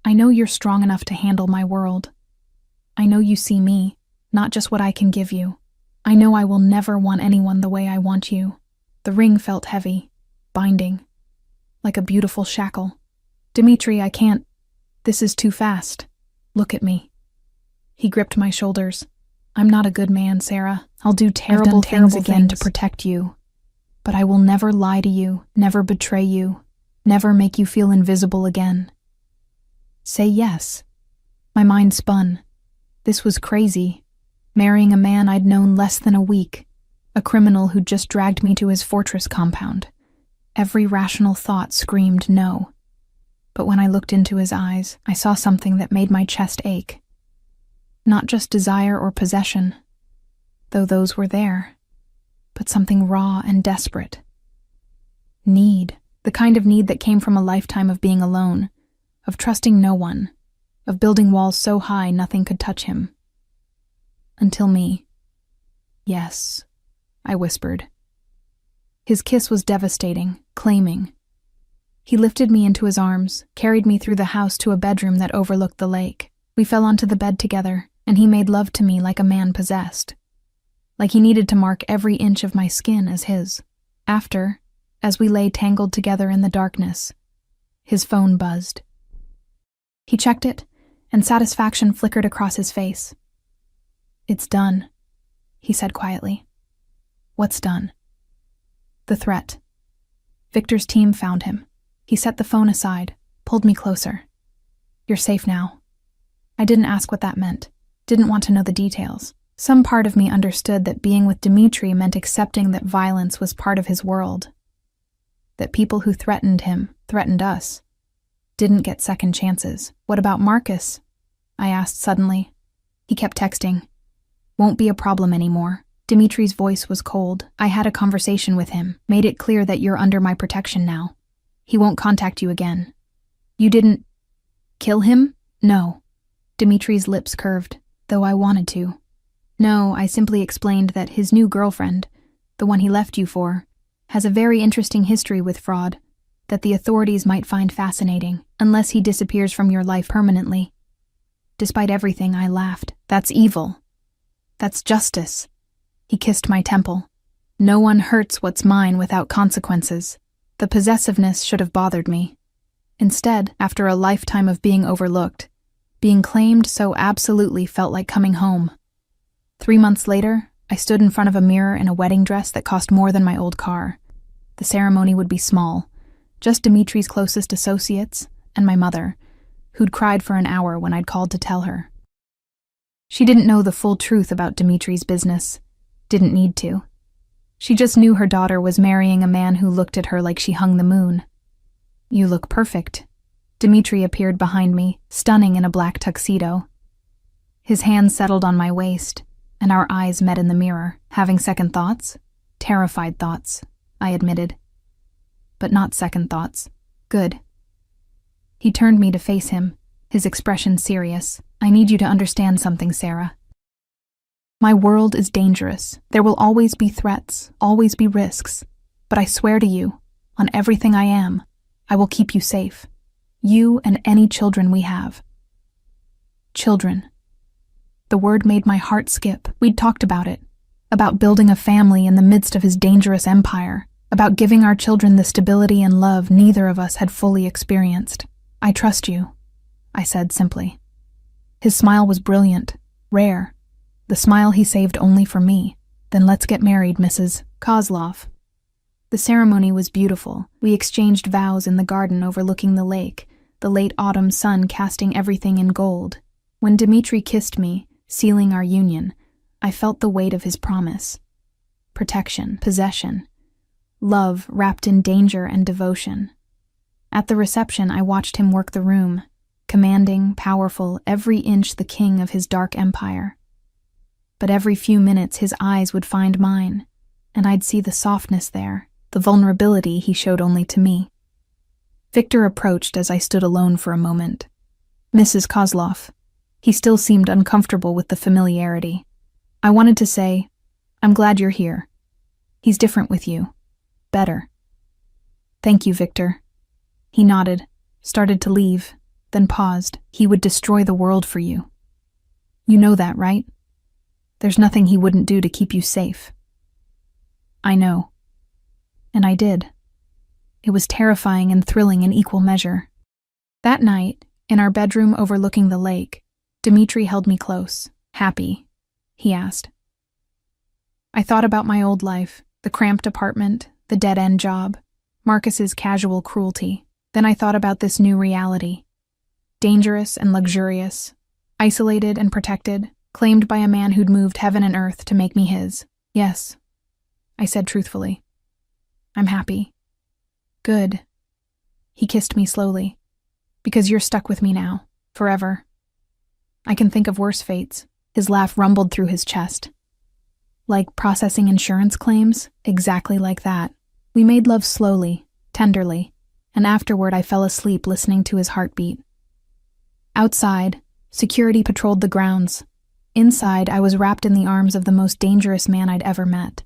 I know you're strong enough to handle my world. I know you see me, not just what I can give you. I know I will never want anyone the way I want you. The ring felt heavy, binding, like a beautiful shackle. Dimitri, I can't. This is too fast. Look at me. He gripped my shoulders. I'm not a good man, Sarah. I'll do terrible things again to protect you. But I will never lie to you, never betray you, never make you feel invisible again. Say yes. My mind spun. This was crazy. Marrying a man I'd known less than a week, a criminal who'd just dragged me to his fortress compound. Every rational thought screamed no. But when I looked into his eyes, I saw something that made my chest ache. Not just desire or possession, though those were there, but something raw and desperate. Need, the kind of need that came from a lifetime of being alone, of trusting no one, of building walls so high nothing could touch him. Until me. Yes, I whispered. His kiss was devastating, claiming. He lifted me into his arms, carried me through the house to a bedroom that overlooked the lake. We fell onto the bed together, and he made love to me like a man possessed. Like he needed to mark every inch of my skin as his. After, as we lay tangled together in the darkness, his phone buzzed. He checked it, and satisfaction flickered across his face. It's done, he said quietly. What's done? The threat. Victor's team found him. He set the phone aside, pulled me closer. You're safe now. I didn't ask what that meant, didn't want to know the details. Some part of me understood that being with Dimitri meant accepting that violence was part of his world. That people who threatened him, threatened us, didn't get second chances. What about Marcus? I asked suddenly. He kept texting. Won't be a problem anymore. Dimitri's voice was cold. I had a conversation with him, made it clear that you're under my protection now. He won't contact you again. You didn't kill him? No. Dimitri's lips curved, though I wanted to. No, I simply explained that his new girlfriend, the one he left you for, has a very interesting history with fraud that the authorities might find fascinating, unless he disappears from your life permanently. Despite everything, I laughed. That's evil. That's justice. He kissed my temple. No one hurts what's mine without consequences. The possessiveness should have bothered me. Instead, after a lifetime of being overlooked, being claimed so absolutely felt like coming home. 3 months later, I stood in front of a mirror in a wedding dress that cost more than my old car. The ceremony would be small, just Dimitri's closest associates and my mother, who'd cried for an hour when I'd called to tell her. She didn't know the full truth about Dimitri's business, didn't need to. She just knew her daughter was marrying a man who looked at her like she hung the moon. You look perfect. Dimitri appeared behind me, stunning in a black tuxedo. His hand settled on my waist, and our eyes met in the mirror. Having second thoughts? Terrified thoughts, I admitted. But not second thoughts. Good. He turned me to face him, his expression serious. I need you to understand something, Sarah. My world is dangerous. There will always be threats, always be risks. But I swear to you, on everything I am, I will keep you safe. You and any children we have. Children. The word made my heart skip. We'd talked about it. About building a family in the midst of his dangerous empire. About giving our children the stability and love neither of us had fully experienced. I trust you, I said simply. His smile was brilliant, rare. The smile he saved only for me. Then let's get married, Mrs. Kozlov. The ceremony was beautiful. We exchanged vows in the garden overlooking the lake, the late autumn sun casting everything in gold. When Dmitri kissed me, sealing our union, I felt the weight of his promise. Protection, possession, love wrapped in danger and devotion. At the reception, I watched him work the room, commanding, powerful, every inch the king of his dark empire. But every few minutes his eyes would find mine, and I'd see the softness there, the vulnerability he showed only to me. Victor approached as I stood alone for a moment. Mrs. Kozlov. He still seemed uncomfortable with the familiarity. I wanted to say, "I'm glad you're here. He's different with you. Better." "Thank you, Victor." He nodded, started to leave, then paused. "He would destroy the world for you. You know that, right? There's nothing he wouldn't do to keep you safe." "I know." And I did. It was terrifying and thrilling in equal measure. That night, in our bedroom overlooking the lake, Dmitri held me close. "Happy?" he asked. I thought about my old life, the cramped apartment, the dead-end job, Marcus's casual cruelty. Then I thought about this new reality. Dangerous and luxurious, isolated and protected, claimed by a man who'd moved heaven and earth to make me his. "Yes," I said truthfully. "I'm happy." "Good." He kissed me slowly. "Because you're stuck with me now, forever. I can think of worse fates." His laugh rumbled through his chest. "Like processing insurance claims? Exactly like that." We made love slowly, tenderly, and afterward I fell asleep listening to his heartbeat. Outside, security patrolled the grounds. Inside, I was wrapped in the arms of the most dangerous man I'd ever met.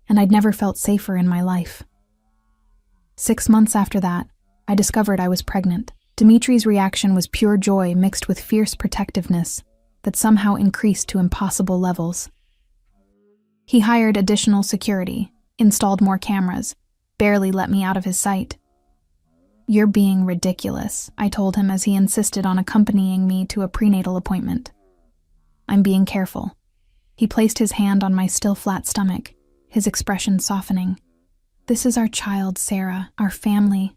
And I'd never felt safer in my life. 6 months after that, I discovered I was pregnant. Dmitri's reaction was pure joy mixed with fierce protectiveness that somehow increased to impossible levels. He hired additional security, installed more cameras, barely let me out of his sight. "You're being ridiculous," I told him as he insisted on accompanying me to a prenatal appointment. "I'm being careful." He placed his hand on my still flat stomach, his expression softening. "This is our child, Sarah, our family.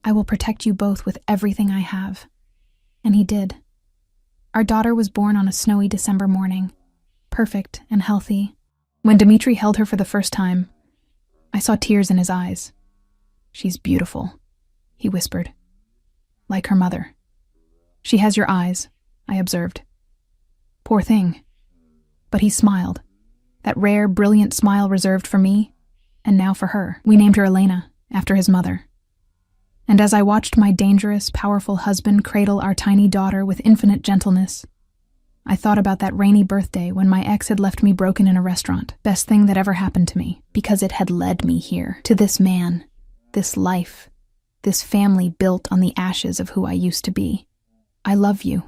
I will protect you both with everything I have." And he did. Our daughter was born on a snowy December morning, perfect and healthy. When Dmitri held her for the first time, I saw tears in his eyes. "She's beautiful," he whispered. "Like her mother." "She has your eyes," I observed. "Poor thing." But he smiled, that rare, brilliant smile reserved for me, and now for her. We named her Elena, after his mother. And as I watched my dangerous, powerful husband cradle our tiny daughter with infinite gentleness, I thought about that rainy birthday when my ex had left me broken in a restaurant. Best thing that ever happened to me, because it had led me here, to this man, this life, this family built on the ashes of who I used to be. "I love you,"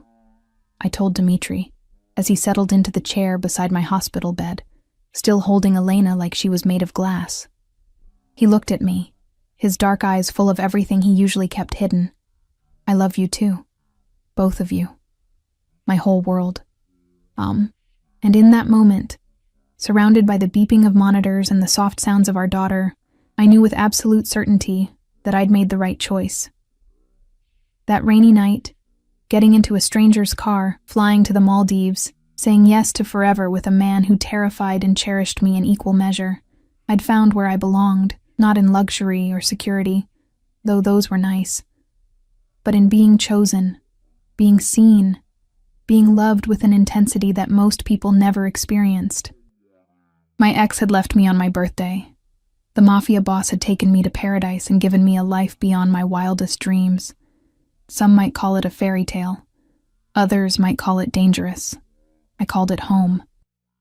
I told Dmitri, as he settled into the chair beside my hospital bed, still holding Elena like she was made of glass. He looked at me, his dark eyes full of everything he usually kept hidden. "I love you too. Both of you. My whole world." And in that moment, surrounded by the beeping of monitors and the soft sounds of our daughter, I knew with absolute certainty that I'd made the right choice. That rainy night, getting into a stranger's car, flying to the Maldives, saying yes to forever with a man who terrified and cherished me in equal measure, I'd found where I belonged, not in luxury or security, though those were nice, but in being chosen, being seen, being loved with an intensity that most people never experienced. My ex had left me on my birthday. The Mafia boss had taken me to paradise and given me a life beyond my wildest dreams. Some might call it a fairy tale. Others might call it dangerous. I called it home.